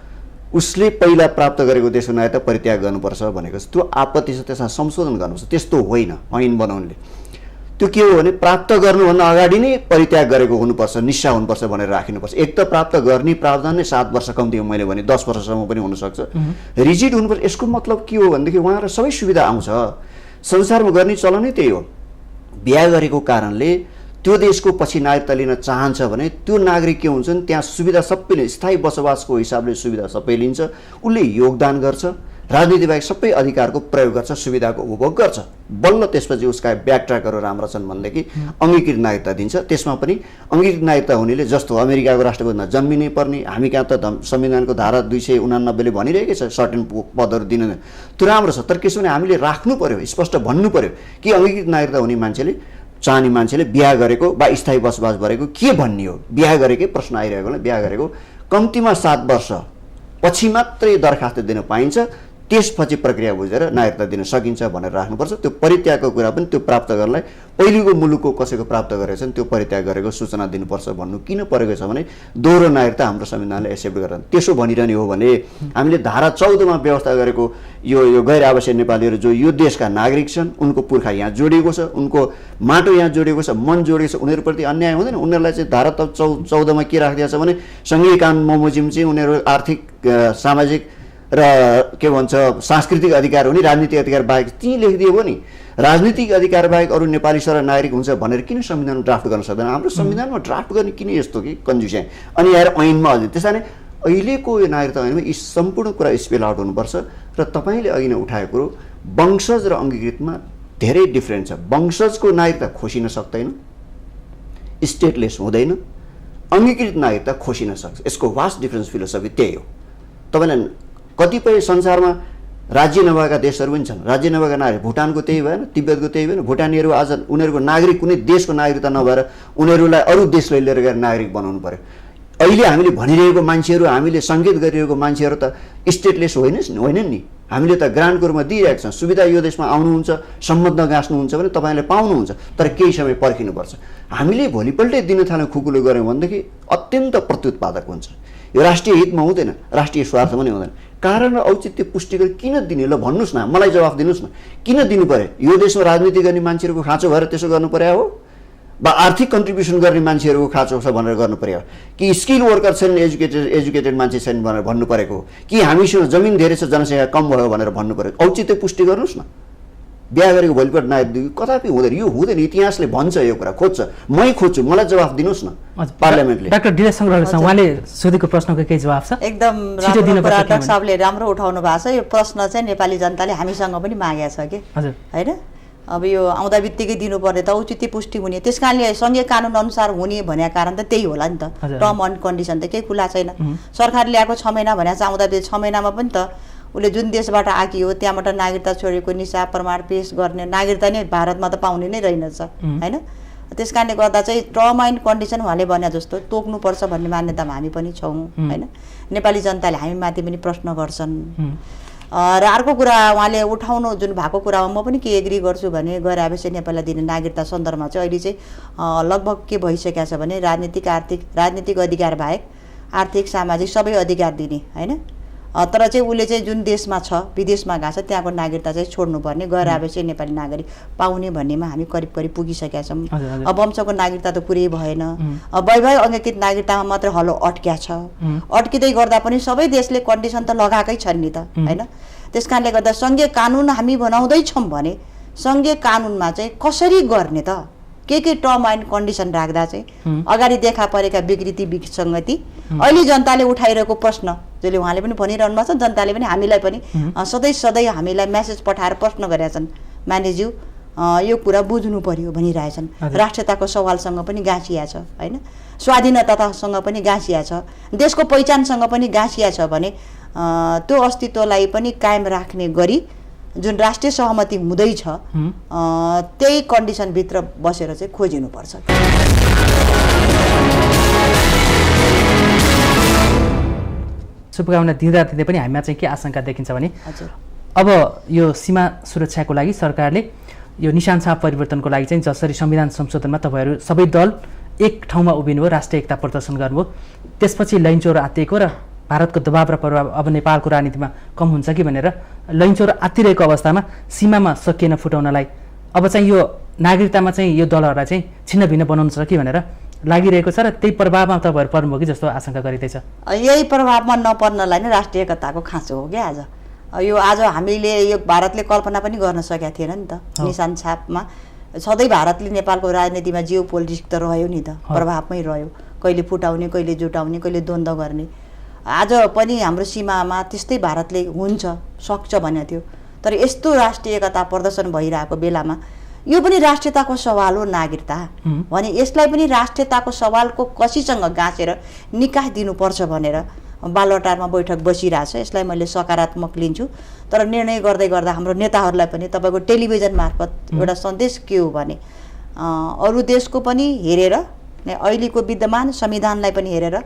उसले पहिला प्राप्त गरेको देशको नागरिकता परित्याग गर्नुपर्छ भनेको छ। त्यो आपत्ति छ, त्यसमा संशोधन गर्नुपर्छ। त्यस्तो होइन ऐन बनाउनुले। त्यो के हो भने प्राप्त गर्नुभन्दा अगाडि नै परित्याग गरेको हुनुपर्छ, निस्सा हुनुपर्छ भनेर राखिनुपर्छ। एक त प्राप्त गर्ने प्रावधान नै 7 वर्ष कम्ती हो, मैले भने 10 वर्षसम्म पनि हुनसक्छ। रिजिड हुनुपर्छ। यसको मतलब के हो भनेदेखि उहाँहरूलाई सबै सुविधा आउँछ। संसारमा गर्ने चलन नै त्यही हो। बिहा गरेको कारणले त्यो देशको पछि नागरिकता लिन चाहन्छ भने त्यो नागरिक के हुन्छन् त्यहाँ सुविधा सबैले स्थायी बसोबासको हिसाबले सुविधा सबै लिन्छ, उसले योगदान गर्छ, राजनीति बाहेक सबै अधिकारको प्रयोग गर्छ, सुविधाको उपभोग गर्छ। बल्ल त्यसपछि उसका ब्याकट्र्याकहरू राम्रा छन् भनेदेखि अङ्गीकृत नागरिकता दिन्छ। त्यसमा पनि अङ्गीकृत नागरिकता हुनेले जस्तो अमेरिकाको राष्ट्रपतिमा जन्मिनै पर्ने, हामी कहाँ त संविधानको धारा 289 ले भनिरहेकै छ सर्टेन पदहरू दिन, त्यो राम्रो छ। तर त्यसो भने हामीले राख्नु पर्यो, स्पष्ट भन्नु पर्यो कि अङ्गीकृत नागरिकता हुने मान्छेले चाहने मान्छेले बिहा गरेको वा स्थायी बसोबास गरेको के भन्ने हो। बिहा गरेकै प्रश्न आइरहेकोले बिहा गरेको कम्तीमा 7 वर्ष पछि मात्रै दरखास्त दिन पाइन्छ, त्यसपछि प्रक्रिया बुझेर नागरिकता दिन सकिन्छ भनेर राख्नुपर्छ। त्यो परित्यागको कुरा पनि त्यो प्राप्त गर्नलाई पहिलेको मुलुकको कसैको प्राप्त गरेको छ त्यो परित्याग गरेको सूचना दिनुपर्छ भन्नु किन परेको छ भने दोहोरो नागरिकता हाम्रो संविधानले एक्सेप्ट गर्दैन। त्यसो भनिरहने हो भने हामीले धारा 14 मा व्यवस्था गरेको यो गैर आवासीय नेपालीहरू जो यो देशका नागरिक छन्, उनको पुर्खा यहाँ जोडिएको छ, उनको माटो यहाँ जोडिएको छ, मन जोडिएको छ, उनीहरूप्रति अन्याय हुँदैन। उनीहरूलाई चाहिँ धारा 14 मा के राखिदिएको छ भने सङ्घीय कानुन बमोजिम चाहिँ उनीहरू आर्थिक सामाजिक र के भन्छ सांस्कृतिक अधिकार हुने, राजनीतिक अधिकार बाहेक त्यही लेखिदियो भने राजनीतिक अधिकार बाहेक अरू नेपाली सर नागरिक हुन्छ भनेर किन संविधानमा ड्राफ्ट गर्न सक्दैन? हाम्रो संविधानमा ड्राफ्ट गर्ने किन यस्तो कि कन्जुस्याइ अनि यहाँ ऐनमा अझै त्यसैले अहिलेको यो नागरिकता ऐनमा यी सम्पूर्ण कुरा स्पेल आउट हुनुपर्छ। र तपाईँले अघि नै उठाएको कुरो वंशज र अङ्गीकृतमा धेरै डिफ्रेन्स छ। वंशजको नागरिकता खोसिन सक्दैन, स्टेटलेस हुँदैन, अङ्गीकृत नागरिकता खोसिन सक्छ। यसको वास्ट डिफ्रेन्स फिलोसफी त्यही हो। तपाईँलाई कतिपय संसारमा राज्य नभएका देशहरू पनि छन्, राज्य नभएका नागरिक, भुटानको त्यही भएन, तिब्बतको त्यही भएन। भुटानीहरू आज उनीहरूको नागरिक कुनै देशको नागरिकता नभएर उनीहरूलाई अरू देशलाई लिएर गएर नागरिक बनाउनु पर्यो। अहिले हामीले भनिरहेको मान्छेहरू, हामीले सङ्केत गरिरहेको मान्छेहरू त स्टेटलेस होइनन् नि। हामीले त ग्रान्टको रूपमा दिइरहेको छौँ। सुविधा यो देशमा आउनुहुन्छ, सम्बन्ध गाँच्नुहुन्छ भने तपाईँले पाउनुहुन्छ, तर केही समय पर्खिनुपर्छ। हामीले भोलिपल्टै दिन थाल्ने खुकुलो गऱ्यौँ भनेदेखि अत्यन्त प्रत्युत्पादक हुन्छ। यो राष्ट्रिय हितमा हुँदैन, राष्ट्रिय स्वार्थमा पनि हुँदैन। कारण र औचित्य पुष्टि गरी किन दिने? ल भन्नुहोस् न, मलाई जवाफ दिनुहोस् न, किन दिनु पर्यो? यो देशमा राजनीति गर्ने मान्छेहरूको खाँचो भएर त्यसो गर्नु पर्यो हो, वा आर्थिक कन्ट्रिब्युसन गर्ने मान्छेहरूको खाँचो छ भनेर गर्नु पर्यो, कि स्किल वर्कर छैनन्, एजुकेटेड मान्छे छैनन् भनेर भन्नु परेको, कि हामीसँग जमिन धेरै छ जनसङ्ख्या कम भयो भनेर भन्नु पर्यो? औचित्य पुष्टि गर्नुहोस् न। बिहा गरेको भोलिपल्ट नागरिक कदापि हुँदैन, यो हुँदैन। इतिहासले भन्छ, यो कुरा खोज्छ, मै खोज्छु, मलाई जवाफ दिनुहोस् न पार्लियामेन्टले। डाक्टर डिलेश सङ्ग्रह उहाँले सोधेको प्रश्नको केही जवाफ छ? एकदम राम्रो कुरा डाक्टर साहबले राम्रो उठाउनु भएको छ। यो प्रश्न चाहिँ नेपाली जनताले हामीसँग पनि मागेको छ कि होइन। अब यो आउँदा बित्तिकै दिनुपर्ने त औचित्य पुष्टि हुने, त्यस कारणले सङ्घीय कानुन अनुसार हुने भनेको कारण त त्यही होला नि त। टर्म एन्ड कन्डिसन त केही खुला छैन। सरकारले ल्याएको 6 महिना भनेको चाहिँ आउँदा 6 महिनामा पनि त उसले जुन देशबाट आकी हो त्यहाँबाट नागरिकता छोडेको निसा प्रमाण पेश गर्ने नागरिकता नै भारतमा त पाउने नै रहेनछ होइन। त्यस कारणले गर्दा चाहिँ टर्म एन्ड कन्डिसन उहाँले भने जस्तो तोक्नुपर्छ भन्ने मान्यतामा हामी पनि छौँ होइन। नेपाली जनताले हामी माथि पनि प्रश्न गर्छन्। र अर्को कुरा उहाँले उठाउनु जुन भएको कुरामा म पनि के एग्री गर्छु भने गैर आवासीय नेपालीलाई दिने नागरिकता सन्दर्भमा चाहिँ अहिले चाहिँ लगभग के भइसकेको छ भने राजनीतिक अधिकार बाहेक आर्थिक सामाजिक सबै अधिकार दिने होइन। तर चाहिँ उसले चाहिँ जुन देशमा छ विदेशमा गएको छ त्यहाँको नागरिकता चाहिँ छोड्नुपर्ने, गैर आवासीय नेपाली नागरिक पाउने भन्नेमा हामी करिब पुगिसकेका छौँ। अब वंशको नागरिकता त कुरै भएन। वैवाहिक अङ्गीकृत नागरिकतामा मात्रै हलो अड्क्या छ। अड्किँदै गर्दा पनि सबै देशले कन्डिसन त लगाएकै छन् नि त होइन। त्यस कारणले गर्दा सङ्घीय कानुन हामी बनाउँदैछौँ भने सङ्घीय कानुनमा चाहिँ कसरी गर्ने त, के टर्म एन्ड कन्डिसन राख्दा चाहिँ अगाडि देखा परेका विकृति विसङ्गति अहिले जनताले उठाइरहेको प्रश्न जसले उहाँले पनि भनिरहनु भएको छ, जनताले पनि हामीलाई पनि सधैँ हामीलाई मेसेज पठाएर प्रश्न गरेका छन्, मानेज्यू यो कुरा बुझ्नु पर्यो भनिरहेछन्। राष्ट्रियताको सवालसँग पनि गाँसिया छ होइन, स्वाधीनतासँग पनि गाँसिया छ, देशको पहिचानसँग पनि गाँसिया छ भने त्यो अस्तित्वलाई पनि कायम राख्ने गरी जुन राष्ट्रिय सहमति हुँदैछ त्यही कन्डिसनभित्र बसेर चाहिँ खोजिनुपर्छ। शुभकामना दिँदा पनि हामीमा चाहिँ के आशंका देखिन्छ भने अब यो सीमा सुरक्षाको लागि सरकारले यो निशान छाप परिवर्तनको लागि चाहिँ जसरी संविधान संशोधनमा तपाईँहरू सबै दल एक ठाउँमा उभिनु हो, राष्ट्रिय एकता प्रदर्शन गर्नुभयो, त्यसपछि लैनचौर आत्तिएको र भारतको दबाव र प्रभाव अब नेपालको राजनीतिमा कम हुन्छ कि भनेर लैनचौर आत्तिरहेको अवस्थामा सीमामा सकिएन फुटाउनलाई अब चाहिँ यो नागरिकतामा चाहिँ यो दलहरूलाई चाहिँ छिन्न भिन्न बनाउनु छ कि भनेर लागिरहेको छ र त्यही प्रभावमा तपाईँहरू पर्नुभयो कि जस्तो आशंका गरिँदैछ। यही प्रभावमा नपर्नलाई नै राष्ट्रिय एकताको खाँचो हो क्या। आज हामीले यो भारतले कल्पना पनि गर्न सकेका थिएन नि त। निशान छापमा सधैँ भारतले नेपालको राजनीतिमा जियो पोलिटिक्स त रह्यो नि त, प्रभावमै रह्यो, कहिले फुटाउने कहिले जुटाउने कहिले द्वन्द्व गर्ने। आज पनि हाम्रो सीमामा त्यस्तै भारतले हुन्छ सक्छ भनेको थियो, तर यस्तो राष्ट्रिय एकता प्रदर्शन भइरहेको बेलामा यो पनि राष्ट्रियताको सवाल हो नागरिकता भने यसलाई पनि राष्ट्रियताको सवालको कसीसँग गाँसेर निकास दिनुपर्छ भनेर बालुवाटारमा बैठक बसिरहेछ। यसलाई मैले सकारात्मक लिन्छु। तर निर्णय गर्दै गर्दा हाम्रो नेताहरूलाई पनि तपाईँको टेलिभिजन मार्फत एउटा सन्देश के हो भने अरू देशको पनि हेरेर अहिलेको विद्यमान संविधानलाई पनि हेरेर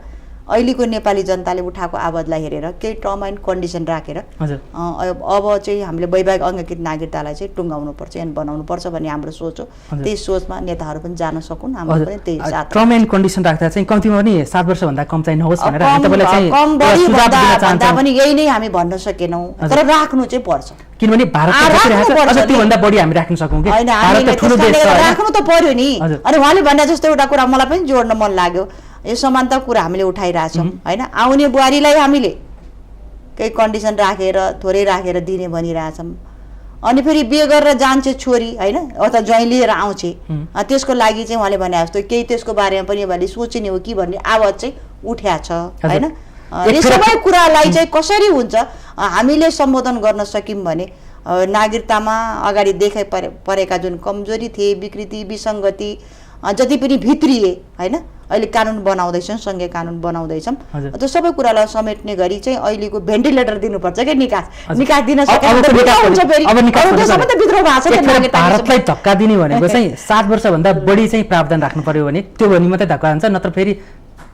अहिलेको नेपाली जनताले उठाएको आवाजलाई हेरेर केही टर्म एन्ड कन्डिसन राखेर अब चाहिँ हामीले वैवाहिक अङ्गीकृत नागरिकतालाई चाहिँ टुङ्गाउनुपर्छ एन्ड बनाउनुपर्छ भन्ने हाम्रो सोच हो। त्यही सोचमा नेताहरू पनि जान सकुन्, हाम्रो पनि त्यही साथ टर्म एन्ड कन्डिसन राख्दा चाहिँ कम्तीमा पनि 7 वर्षभन्दा कम चाहिँ नहोस् भनेर कम बढी भन्दा पनि यही नै हामी भन्न सकेनौँ, तर राख्नु चाहिँ पर्छ किनभने भारतभन्दा बढी हामी राख्न सकौँ कि राख्नु त पर्यो नि। अनि उहाँले भने जस्तो एउटा कुरा मलाई पनि जोड्न मन लाग्यो, यो समानता कुरा हामीले उठाइरहेछौँ होइन। आउने बुहारीलाई हामीले केही कन्डिसन राखेर थोरै राखेर दिने भनिरहेछौँ, अनि फेरि बिहे गरेर जान्छे छोरी होइन अथवा ज्वाइँ लिएर आउँछे, त्यसको लागि चाहिँ उहाँले भने जस्तो केही त्यसको बारेमा पनि उहाँले सोचिने हो कि भन्ने आवाज चाहिँ उठ्या छ होइन। यो सबै कुरालाई चाहिँ कसरी हुन्छ हामीले सम्बोधन गर्न सक्यौँ भने नागरिकतामा अगाडि देखा परेका जुन कमजोरी थिए विकृति विसङ्गति जति पनि भित्रिए होइन, अहिले कानुन बनाउँदैछौँ सङ्घीय कानुन बनाउँदैछौँ, त्यो सबै कुरालाई समेट्ने गरी चाहिँ अहिलेको भेन्टिलेटर दिनुपर्छ क्या। निकास दिन भारतलाई धक्का दिने भनेको चाहिँ 7 वर्षभन्दा बढी चाहिँ प्रावधान राख्नु पर्यो भने त्यो भने मात्रै धक्का हुन्छ, नत्र फेरि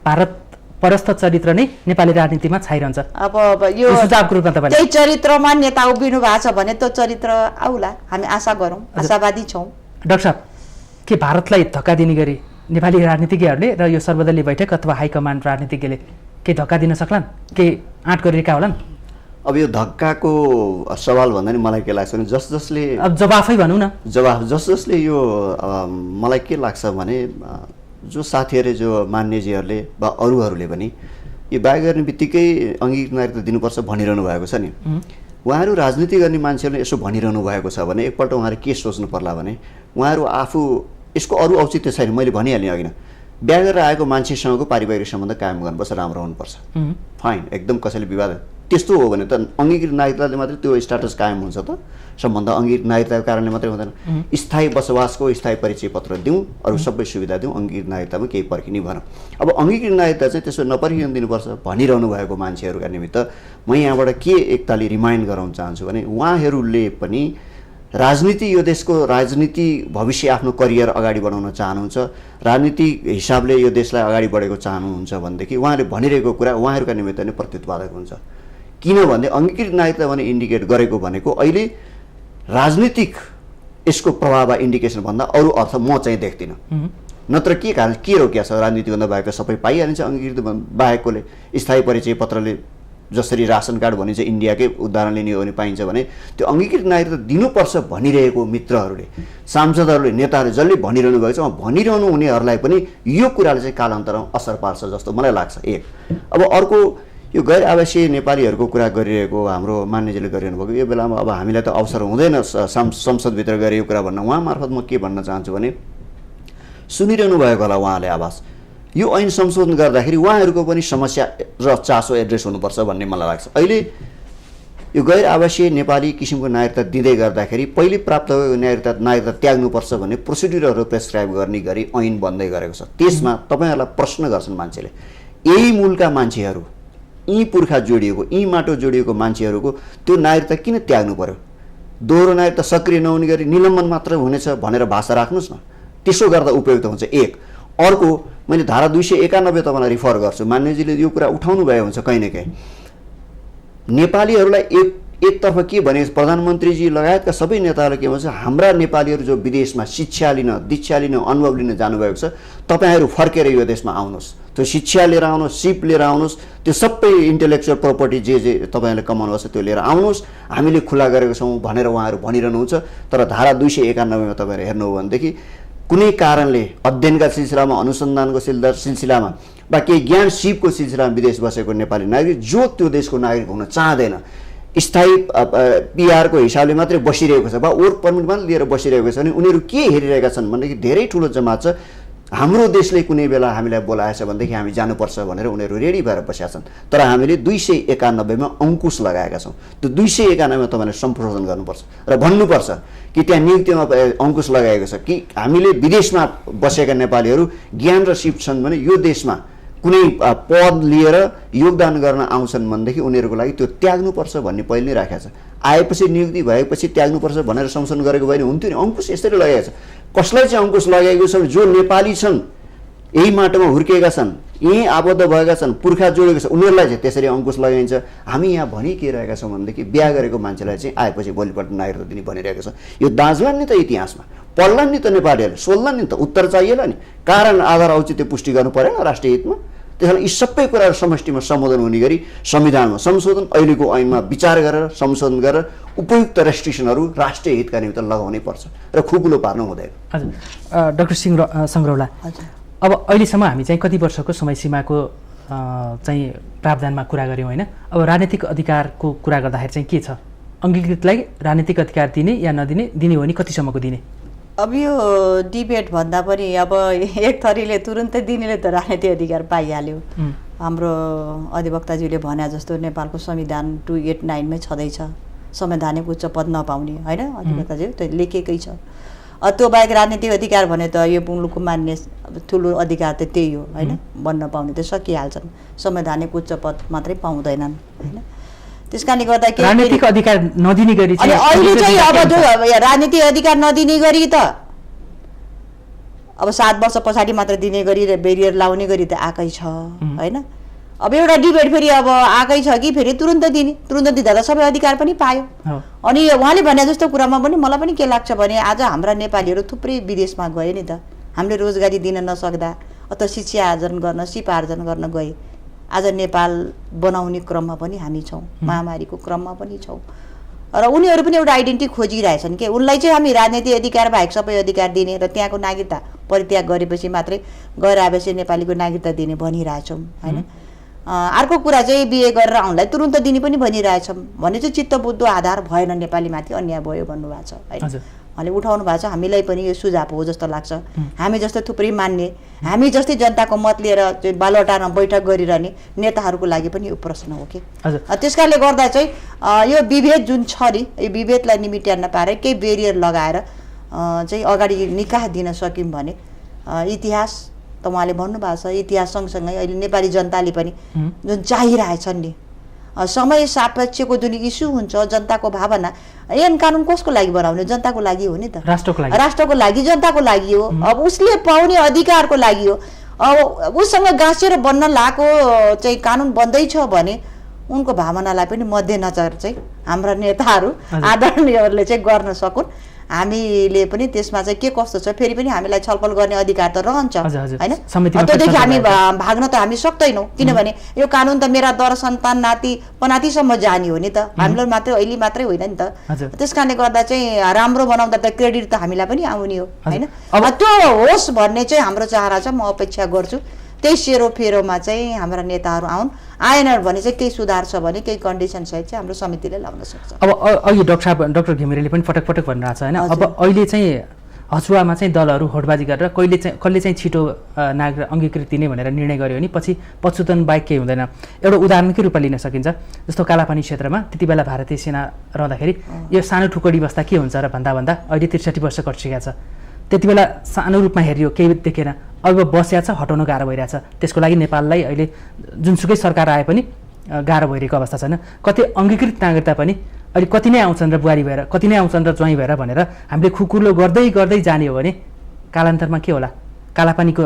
भारत परस्थ चरित्र नै नेपाली राजनीतिमा छाइरहन्छ। अब यो सुझावको रूपमा तपाईले त्यही चरित्रमा नेता उभिनु भएको छ भने त्यो चरित्र आउला, हामी आशा गरौँ, आशावादी छौँ। डाक्टर साहब, के भारतलाई धक्का दिने गरी नेपाली राजनीतिज्ञहरूले र यो सर्वदलीय बैठक अथवा हाइकमान्ड राजनीतिज्ञले के धक्का दिन सक्लान्, के आँट गरिरहेका होलान्? अब यो धक्काको सवाल भन्दा नि मलाई के लाग्छ भने जसले अब जवाफै भनौँ न, जसले यो मलाई के लाग्छ भने जो साथीहरूले जो मान्यजीहरूले वा अरूहरूले पनि यो बाहेक गर्ने बित्तिकै अङ्गीकृत नागरिकता दिनुपर्छ भनिरहनु भएको छ नि, उहाँहरू राजनीति गर्ने मान्छेहरूले यसो भनिरहनु भएको छ भने एकपल्ट उहाँहरू के सोच्नु पर्ला भने उहाँहरू आफू यसको अरू औचित्य छैन। मैले भनिहालेँ अघि नै, बिहा गरेर आएको मान्छेसँगको पारिवारिक सम्बन्ध कायम गर्नुपर्छ, राम्रो हुनुपर्छ, फाइन, एकदम कसैले विवाद त्यस्तो हो भने त अङ्गीकृत नागरिकताले मात्रै त्यो स्ट्याटस कायम हुन्छ त? सम्बन्ध अङ्गीकृत नागरिकताको कारणले मात्रै हुँदैन। स्थायी बसोबासको स्थायी परिचय पत्र दिउँ, अरू सबै सुविधा दिउँ, अङ्गीकृत नागरिकतामा केही पर्खिने भनौँ। अब अङ्गीकृत नागरिकता चाहिँ त्यसो नपर्खिन दिनुपर्छ भनिरहनु भएको मान्छेहरूका निमित्त म यहाँबाट के एकताली रिमाइन्ड गराउन चाहन्छु भने उहाँहरूले पनि राजनीति, यो देशको राजनीति भविष्य आफ्नो करियर अगाडि बढाउन चाहनुहुन्छ, राजनीतिक हिसाबले यो देशलाई अगाडि बढेको चाहनुहुन्छ भनेदेखि उहाँहरूले भनिरहेको कुरा उहाँहरूका निमित्त नै प्रत्युत्पादक हुन्छ। किनभने अङ्गीकृत नागरिकता भने इन्डिकेट गरेको भनेको अहिले राजनीतिक यसको प्रभाव वा इन्डिकेसन भन्दा अरू अर्थ म चाहिँ देख्दिनँ। नत्र के कारण के रोकिया छ? राजनीतिभन्दा बाहेक सबै पाइहालिन्छ अङ्गीकृत बाहेककोले। स्थायी परिचय पत्रले जसरी रासन कार्ड भनिन्छ इन्डियाकै उदाहरण लिने हो भने पाइन्छ भने त्यो अङ्गीकृत नागरिकता दिनुपर्छ भनिरहेको मित्रहरूले, सांसदहरूले, नेताहरूले जसले भनिरहनु भएको छ भनिरहनु हुनेहरूलाई पनि यो कुराले चाहिँ कालान्तरमा असर पार्छ जस्तो मलाई लाग्छ। एक अब अर्को यो गैर आवासीय नेपालीहरूको कुरा गरिरहेको हाम्रो मान्यजीले गरिरहनु भएको यो बेलामा अब हामीलाई त अवसर हुँदैन संसदभित्र गएर यो कुरा भन्न। उहाँ मार्फत म के भन्न चाहन्छु भने सुनिरहनु भएको होला उहाँले आवाज, यो ऐन संशोधन गर्दाखेरि उहाँहरूको पनि समस्या र चासो एड्रेस हुनुपर्छ भन्ने मलाई लाग्छ। अहिले यो गैर आवासीय नेपाली किसिमको नागरिकता दिँदै गर्दाखेरि पहिले प्राप्त भएको नागरिकता त्याग्नुपर्छ भन्ने प्रोसिड्युरहरू प्रेस्क्राइब गर्ने गरी ऐन बन्दै गरेको छ। त्यसमा तपाईँहरूलाई प्रश्न गर्छन् मान्छेले, यही मूलका मान्छेहरू, यी पुर्खा जोडिएको, यी माटो जोडिएको मान्छेहरूको त्यो नागरिकता किन त्याग्नु पर्यो? दोहोरो नागरिकता सक्रिय नहुने गरी निलम्बन मात्र हुनेछ भनेर भाषा राख्नुहोस् न, त्यसो गर्दा उपयुक्त हुन्छ। एक अर्को मैले धारा 291 तपाईँलाई रिफर गर्छु, मान्यजीले यो कुरा उठाउनु भएको हुन्छ कहीँ न कहीँ। नेपालीहरूलाई एकतर्फ के भने प्रधानमन्त्रीजी लगायतका सबै नेताहरूले के भन्छ, हाम्रा नेपालीहरू जो विदेशमा शिक्षा लिन, दीक्षा लिन, अनुभव लिन जानुभएको छ तपाईँहरू फर्केर यो देशमा आउनुहोस्, त्यो शिक्षा लिएर आउनुहोस्, सिप लिएर आउनुहोस्, त्यो सबै इन्टेलेक्चुअल प्रपर्टी जे जे तपाईँहरूले कमाउनु छ त्यो लिएर आउनुहोस्, हामीले खुला गरेको छौँ भनेर उहाँहरू भनिरहनुहुन्छ। तर धारा 291 मा तपाईँहरू हेर्नु हो भनेदेखि कुनै कारणले अध्ययनका सिलसिलामा, अनुसन्धानको सिलसिलामा वा केही ज्ञान सिपको सिलसिलामा विदेश बसेको नेपाली नागरिक जो त्यो देशको नागरिक हुन चाहँदैन, स्थायी पिआरको हिसाबले मात्रै बसिरहेको छ वा वर्क पर्मिट मात्रै लिएर बसिरहेको छ भने उनीहरू के हेरिरहेका छन् भनेदेखि धेरै ठुलो जमात छ, हाम्रो देशले कुनै बेला हामीलाई बोलाएछ भनेदेखि हामी जानुपर्छ भनेर उनीहरू रेडी भएर बसेका छन्। तर हामीले 291 मा अङ्कुश लगाएका छौँ। त्यो 291 मा तपाईँले सम्शोधन गर्नुपर्छ र भन्नुपर्छ कि त्यहाँ नियुक्तिमा अङ्कुश लगाएको छ कि हामीले विदेशमा बसेका नेपालीहरू ज्ञान र सिप छन् भने यो देशमा कुनै पद लिएर योगदान गर्न आउँछन् भनेदेखि उनीहरूको लागि त्यो त्याग्नुपर्छ भन्ने पहिले नै राखेको छ। आएपछि नियुक्ति भएपछि त्याग्नुपर्छ भनेर संशोधन गरेको भए हुन्थ्यो नि। अङ्कुश यसरी लगाएको छ। कसलाई चाहिँ अङ्कुश लगाएको छ? जो नेपाली छन्, यही माटोमा हुर्किएका छन्, यहीँ आबद्ध भएका छन्, पुर्खा जोडेको छ, उनीहरूलाई चाहिँ त्यसरी अङ्कुश लगाइन्छ। हामी यहाँ भनिरहेका छौँ भनेदेखि बिहा गरेको मान्छेलाई चाहिँ आएपछि भोलिपल्ट नागरिकता दिने भनिरहेको छ। यो दाँजलान् नि त इतिहासमा, पढ्लान् नि त नेपालीहरूले, सोध्लान् नि त, उत्तर चाहिएला नि, कारण आधार औचित्य पुष्टि गर्नु परेन राष्ट्रिय हितमा। त्यसैले यी सबै कुराहरू समष्टिमा सम्बोधन हुने गरी संविधानमा संशोधन, अहिलेको ऐनमा विचार गरेर संशोधन गरेर उपयुक्त रेस्ट्रिक्सनहरू राष्ट्रिय हितका निमित्त लगाउनै पर्छ र खुकुलो पार्नु हुँदैन। हजुर डाक्टर सङ्ग्रौला, अब अहिलेसम्म हामी चाहिँ कति वर्षको समय सीमाको चाहिँ प्रावधानमा कुरा गऱ्यौँ होइन? अब राजनीतिक अधिकारको कुरा गर्दाखेरि चाहिँ के छ? अङ्गीकृतलाई राजनीतिक अधिकार दिने या नदिने, दिने हो भने कतिसम्मको दिने? अब यो डिबेट भन्दा पनि अब एक थरीले तुरुन्तै दिनेले त राजनीतिक अधिकार पाइहाल्यो। हाम्रो अधिवक्ताज्यूले भने जस्तो नेपालको संविधान 289 मै छँदैछ संवैधानिक उच्च पद नपाउने, होइन अधिवक्ताज्यू त्यो लेखेकै छ। त्यो बाहेक राजनीतिक अधिकार भने त यो मुलुकको मान्य ठुलो अधिकार त त्यही हो होइन, बन्न पाउने त सकिहाल्छन्, संवैधानिक उच्च पद मात्रै पाउँदैनन् होइन। त्यस कारणले गर्दा के राजनीतिक अधिकार नदिने गरी अनि अहिले चाहिँ अब जो राजनीतिक अधिकार नदिने गरी त अब 7 वर्ष पछाडि मात्र दिने गरी र बेरियर लाउने गरी त आएकै छ होइन। अब एउटा डिबेट फेरि अब आएकै छ कि फेरि तुरुन्त दिने, तुरुन्त दिँदा त सबै अधिकार पनि पायो। अनि उहाँले भने जस्तो कुरामा पनि मलाई पनि के लाग्छ भने आज हाम्रा नेपालीहरू थुप्रै विदेशमा गए नि त, हामीले रोजगारी दिन नसक्दा अथवा शिक्षा आर्जन गर्न, सिप आर्जन गर्न गए। आज नेपाल बनाउने क्रममा पनि हामी छौँ, महामारीको क्रममा पनि छौँ र उनीहरू पनि एउटा आइडेन्टिटी खोजिरहेछन् कि उनलाई चाहिँ हामी राजनीतिक अधिकार बाहेक सबै अधिकार दिने र त्यहाँको नागरिकता परित्याग गरेपछि मात्रै गैर आवासीय नेपालीको नागरिकता दिने भनिरहेछौँ होइन। अर्को कुरा चाहिँ बिहे गरेर आउनलाई तुरुन्त दिने पनि भनिरहेछौँ भने चाहिँ चित्तबुद्धो आधार भएन, नेपालीमाथि अन्याय भयो भन्नुभएको छ होइन। उहाँले उठाउनु भएको छ, हामीलाई पनि यो सुझाव हो जस्तो लाग्छ। हामी जस्तो थुप्रै मान्ने, हामी जस्तै जनताको मत लिएर चाहिँ बालवटारमा बैठक गरिरहने नेताहरूको लागि पनि यो प्रश्न हो कि। त्यस कारणले गर्दा चाहिँ यो विभेद जुन छ नि, यो विभेदलाई निमिट्याउन पाएर केही बेरियर लगाएर चाहिँ अगाडि निकाह दिन सक्यौँ भने इतिहास त उहाँले भन्नुभएको छ, इतिहास सँगसँगै अहिले नेपाली जनताले पनि जुन चाहिरहेछन् नि, समय सापेक्षको जुन इस्यु हुन्छ, जनताको भावना, ऐन कानुन कसको लागि बनाउने? जनताको लागि हो नि त, राष्ट्रको लागि, जनताको लागि हो। अब उसले पाउने अधिकारको लागि हो। अब उसँग गाँसेर बन्न लागेको चाहिँ कानुन बन्दैछ भने उनको भावनालाई पनि मध्यनजर चाहिँ हाम्रा नेताहरू आदरणीयहरूले चाहिँ गर्न सकुन्। हामीले पनि त्यसमा चाहिँ के कस्तो छ फेरि पनि हामीलाई छलफल गर्ने अधिकार त रहन्छ हैन। त्योदेखि हामी भाग्न त हामी सक्दैनौँ, किनभने यो कानुन त मेरा दर सन्तान नाति पनातिसम्म जाने हो नि त, हामीलाई मात्रै अहिले मात्रै होइन नि त। त्यस कारणले गर्दा चाहिँ राम्रो बनाउँदा त क्रेडिट त हामीलाई पनि आउने हो हैन। त्यो होस् भन्ने चाहिँ हाम्रो चाहना छ, म अपेक्षा गर्छु। त्यही सेरोफेरोमा चाहिँ हाम्रा नेताहरू आउन्, आएन भने चाहिँ केही सुधार छ भने केही कन्डिसन सहित चाहिँ हाम्रो समितिले लगाउन सक्छ। अब अघि डाक्टर घिमिरेले पनि पटक पटक भनिरहेको छ होइन, अब अहिले चाहिँ हचुवामा चाहिँ दलहरू होडबाजी गरेर कसले चाहिँ छिटो नागरिक अङ्गीकृत दिने भनेर निर्णय गर्यो भने पछि पछुतन बाहेक केही हुँदैन। एउटा उदाहरणकै रूपमा लिन सकिन्छ, जस्तो कालापानी क्षेत्रमा त्यति बेला भारतीय सेना रहँदाखेरि यो सानो टुकडी बस्दा के हुन्छ र भन्दा अहिले 63 वर्ष कटिसकेको छ। त्यति बेला सानो रूपमा हेरियो, केही देखेन, अब बस्या छ, हटाउन गाह्रो भइरहेछ। त्यसको लागि नेपाललाई अहिले जुनसुकै सरकार आए पनि गाह्रो भइरहेको अवस्था छैन। कति अङ्गीकृत नागरिकता पनि अहिले कति नै आउँछन् र बुहारी भएर, कति नै आउँछन् र ज्वाइँ भएर भनेर हामीले खुकुलो गर्दै जाने हो भने कालान्तरमा के होला? कालापानीको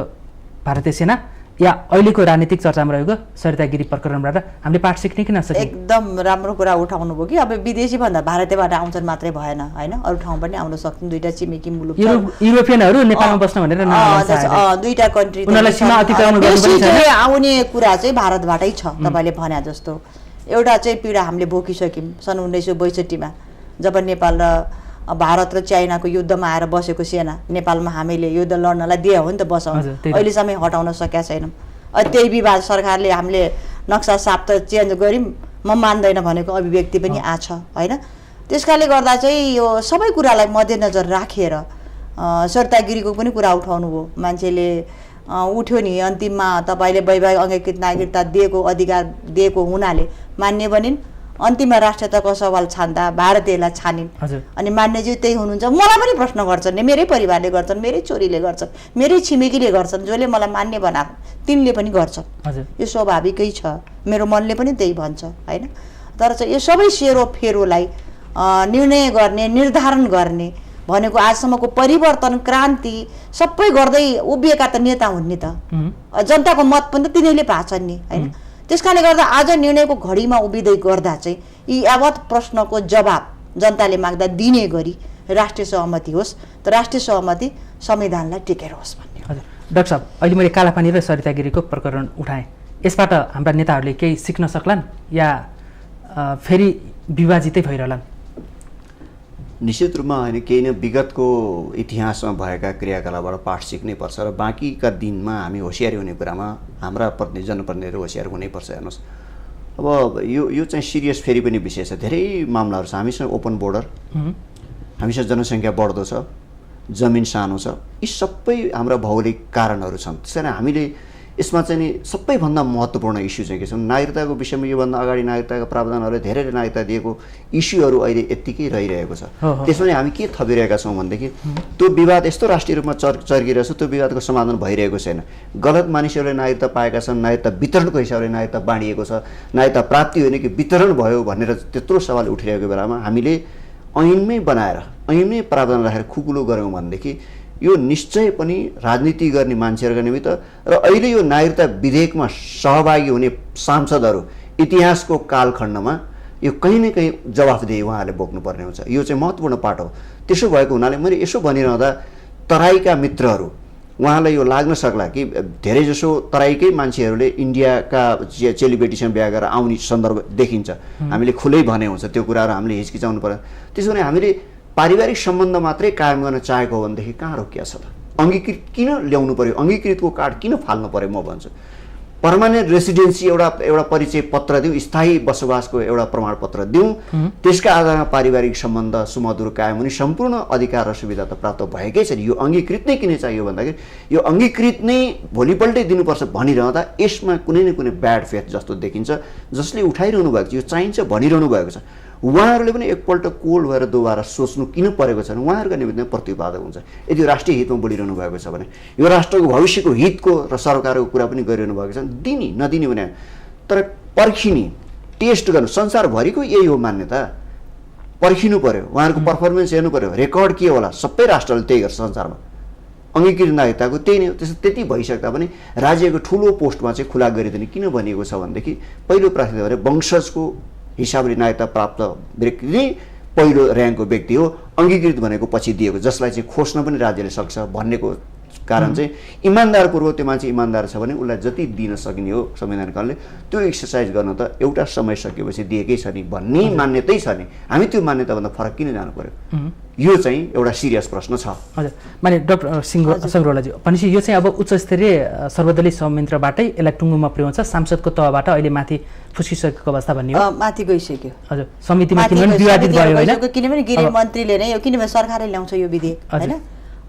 भारतीय सेना या अहिलेको राजनीतिक चर्चामा रहेको सरिता गिरी प्रकरणबाट हामीले पाठ सिक्ने कि नसक्ने? एकदम राम्रो कुरा उठाउनु भयो कि अब विदेशी भन्दा भारतीयबाट आउँछन् मात्रै भएन होइन, अरू ठाउँ पनि आउन सक्छन्। दुईटा छिमेकी मुलुक युरोपियनहरू नेपालमा बस्न भनेर दुईटा कन्ट्री आउने कुरा चाहिँ भारतबाटै छ। तपाईँले भने जस्तो एउटा चाहिँ पीडा हामीले भोगिसक्यौँ सन् 1962 जब नेपाल र भारत र चाइनाको युद्धमा आएर बसेको सेना नेपालमा हामीले युद्ध लड्नलाई दिए हो नि त, बसाउनु अहिलेसम्म हटाउन सकेका छैनौँ। त्यही विवाद सरकारले हामीले नक्सा साप त चेन्ज गऱ्यौँ, म मान्दैन भनेको अभिव्यक्ति पनि आछ होइन। त्यस कारणले गर्दा चाहिँ यो सबै कुरालाई मध्यनजर राखेर सरिता गिरीको पनि कुरा उठाउनु भयो। मान्छेले उठ्यो नि अन्तिममा तपाईँले वैवाहिक अङ्गीकृत नागरिकता दिएको अधिकार दिएको हुनाले मान्ने बनिन्, अन्तिममा राष्ट्रियताको सवाल छान्दा भारतीयलाई छानिन्। अनि मान्ने चाहिँ त्यही हुनुहुन्छ। मलाई पनि प्रश्न गर्छन् नि, मेरै परिवारले गर्छन्, मेरै छोरीले गर्छन्, मेरै छिमेकीले गर्छन्, जसले मलाई मान्ने बनाएको तिनले पनि गर्छन्। यो स्वाभाविकै छ, मेरो मनले पनि त्यही भन्छ होइन। तर चाहिँ यो सबै सेरोफेरोलाई निर्णय गर्ने, निर्धारण गर्ने भनेको आजसम्मको परिवर्तन क्रान्ति सबै गर्दै उभिएका त नेता हुन् नि त, जनताको मत पनि त तिनीहरूले पाछन् नि होइन। त्यस कारणले गर्दा आज निर्णयको घडीमा उभिँदै गर्दा चाहिँ यी यावत प्रश्नको जवाब जनताले माग्दा दिने गरी राष्ट्रिय सहमति होस्, त राष्ट्रिय सहमति संविधानलाई टेकेर होस् भन्ने। हजुर डाक्टर साहब, अहिले मैले कालापानी र सरिता गिरीको प्रकरण उठाएँ, यसबाट हाम्रा नेताहरूले केही सिक्न सक्लान् या फेरि विभाजितै भइरहलान्? निश्चित रूपमा होइन, केही न विगतको इतिहासमा भएका क्रियाकलापबाट पाठ सिक्नै पर्छ र बाँकीका दिनमा हामी होसियारी हुने कुरामा हाम्रा जनप्रतिनिधिहरू होसियार हुनैपर्छ। हेर्नुहोस्, अब यो चाहिँ सिरियस फेरि पनि विषय छ। धेरै मामलाहरू छ, हामीसँग ओपन बोर्डर, हामीसँग जनसङ्ख्या बढ्दो छ, जमिन सानो छ, यी सबै हाम्रा भौगोलिक कारणहरू छन्। त्यस कारण हामीले यसमा चाहिँ नि सबैभन्दा महत्त्वपूर्ण इस्यु चाहिँ के छ, नागरिकताको विषयमा योभन्दा अगाडि नागरिकताका प्रावधानहरूले धेरै नागरिकता दिएको इस्युहरू अहिले यत्तिकै रहिरहेको छ। त्यसमा हामी के थपिरहेका छौँ भनेदेखि त्यो विवाद यस्तो राष्ट्रिय रूपमा चर्किरहेको छ, त्यो विवादको समाधान भइरहेको छैन। गलत मानिसहरूले नागरिकता पाएका छन्, नागरिकता वितरणको हिसाबले नागरिकता बाँडिएको छ, नागरिकता प्राप्ति होइन कि वितरण भयो भनेर त्यत्रो सवाल उठिरहेको बेलामा हामीले ऐनमै बनाएर ऐनमै प्रावधान राखेर खुकुलो गऱ्यौँ भनेदेखि यो निश्चय पनि राजनीति गर्ने मान्छेहरूका निमित्त र अहिले यो नागरिकता विधेयकमा सहभागी हुने सांसदहरू इतिहासको कालखण्डमा यो कहीँ न कहीँ जवाफदेही उहाँहरूले बोक्नुपर्ने हुन्छ। यो चाहिँ महत्त्वपूर्ण पाठ हो। त्यसो भएको हुनाले मैले यसो भनिरहँदा तराईका मित्रहरू उहाँलाई यो लाग्न सक्ला कि धेरैजसो तराईकै मान्छेहरूले इन्डियाका चेलीबेटीसँग बिहा गरेर आउने सन्दर्भ देखिन्छ। हामीले खुलै भने हुन्छ, त्यो कुराहरू हामीले हिचकिचाउनु पर्छ। त्यसो भने हामीले पारिवारिक सम्बन्ध मात्रै कायम गर्न चाहेको हो भनेदेखि कहाँ रोकिया छ त? अङ्गीकृत किन ल्याउनु पर्यो? अङ्गीकृतको कार्ड किन फाल्नु पर्यो? म भन्छु पर्मानेन्ट रेसिडेन्सी एउटा परिचय पत्र दिउँ, स्थायी बसोबासको एउटा प्रमाणपत्र दिउँ, त्यसका आधारमा पारिवारिक सम्बन्ध सुमधुर कायम हुने सम्पूर्ण अधिकार र सुविधा त प्राप्त भएकै छ नि। यो अङ्गीकृत नै किन चाहियो भन्दाखेरि यो अङ्गीकृत नै भोलिपल्टै दिनुपर्छ भनिरहँदा यसमा कुनै न कुनै ब्याड फेथ जस्तो देखिन्छ। जसले उठाइरहनु भएको छ यो चाहिन्छ भनिरहनु भएको छ, उहाँहरूले पनि एकपल्ट कोल भएर दोबारा सोच्नु किन परेको छ भने उहाँहरूका निमित्त प्रतिपादक हुन्छ। यदि राष्ट्रिय हितमा बोलिरहनु भएको छ भने यो राष्ट्रको भविष्यको हितको र सरकारको कुरा पनि गरिरहनु भएको छ, दिने नदिने भने तर पर्खिने टेस्ट गर्नु। संसारभरिको यही हो मान्यता, पर्खिनु पर्यो, उहाँहरूको पर्फर्मेन्स हेर्नु पर्यो, रेकर्ड के होला, सबै राष्ट्रले त्यही गर्छ संसारमा। अङ्गीकृत नागरिकताको त्यही नै हो। त्यति भइसक्दा पनि राज्यको ठुलो पोस्टमा चाहिँ खुला गरिदिने किन भनिएको छ भनेदेखि पहिलो प्राथमिकता भने वंशजको हिसाबले नागरिकता प्राप्त व्यक्ति नै पहिलो र्याङ्कको व्यक्ति हो, अङ्गीकृत भनेको पछि दिएको, जसलाई चाहिँ खोज्न पनि राज्यले सक्छ भन्नेको कारण चाहिँ इमान्दारपूर्वक त्यो मान्छे इमान्दार छ भने उसलाई जति दिन सकिने हो संविधान कारणले त्यो एक्सर्साइज गर्न त एउटा समय सकेपछि दिएकै छ नि भन्ने मान्यतै छ नि। हामी त्यो मान्यताभन्दा फरक किन जानु पर्यो? यो चाहिँ एउटा सिरियस प्रश्न छ। हजुर, माने डाक्टर सङ्ग्रौलाजी भनेपछि यो चाहिँ अब उच्च स्तरीय सर्वदलीय संयन्त्रबाटै यसलाई टुङ्गोमा पुर्याउँछ, सांसदको तहबाट अहिले माथि फुस्किसकेको अवस्था भन्ने हो? माथि गइसक्यो। हजुर, समितिमा किनभने विवादित भयो होइन? किनभने गृह मन्त्रीले नै यो, किनभने सरकारले ल्याउँछ यो विधेयक होइन,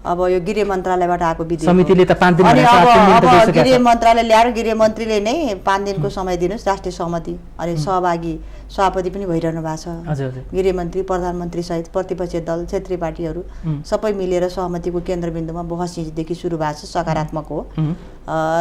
अब यो गृह मन्त्रालयबाट आएको विधेयक समितिले त 5 दिन अनि अब गृह मन्त्रालय ल्याएर गृह मन्त्रीले नै 5 दिनको समय दिनुहोस् राष्ट्रिय सहमति, अनि सहभागी सभापति पनि भइरहनु भएको छ। हजुर, गृहमन्त्री प्रधानमन्त्री सहित प्रतिपक्षीय दल क्षेत्रीय पार्टीहरू सबै मिलेर सहमतिको केन्द्रबिन्दुमा बहस हिजोदेखि सुरु भएको छ, सकारात्मक हो।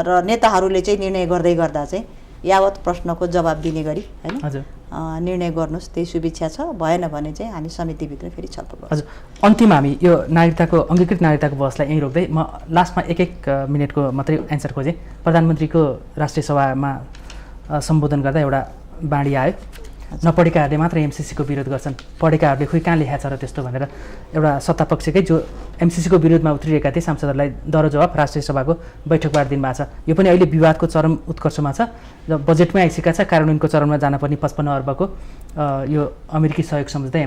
र नेताहरूले चाहिँ निर्णय गर्दै गर्दा चाहिँ यावत प्रश्नको जवाब दिने गरी होइन निर्णय गर्नुहोस्, त्यही शुभेच्छा छ। भएन भने चाहिँ हामी समितिभित्र फेरि छलफल गर्छौँ। हजुर, अन्तिममा हामी यो नागरिकताको अङ्गीकृत नागरिकताको बहसलाई यहीँ रोक्दै म लास्टमा एक मिनटको मात्रै एन्सर खोजेँ। प्रधानमन्त्रीको राष्ट्रिय सभामा सम्बोधन गर्दा एउटा बाणी आयो, नपढेकाहरूले मात्र एमसिसीको विरोध गर्छन्, पढेकाहरूले खोइ कहाँ लेखा छ र त्यस्तो भनेर एउटा सत्तापक्षकै जो एमसिसीको विरोधमा उत्रिएका थिए सांसदहरूलाई दरो जवाब राष्ट्रिय सभाको बैठकबाट दिनुभएको छ। यो पनि अहिले विवादको चरम उत्कर्षमा छ, बजेटमै आइसकेका छ, कार्यान्वयनको चरणमा जानुपर्ने 55 अर्बको यो अमेरिकी सहयोग सम्झौता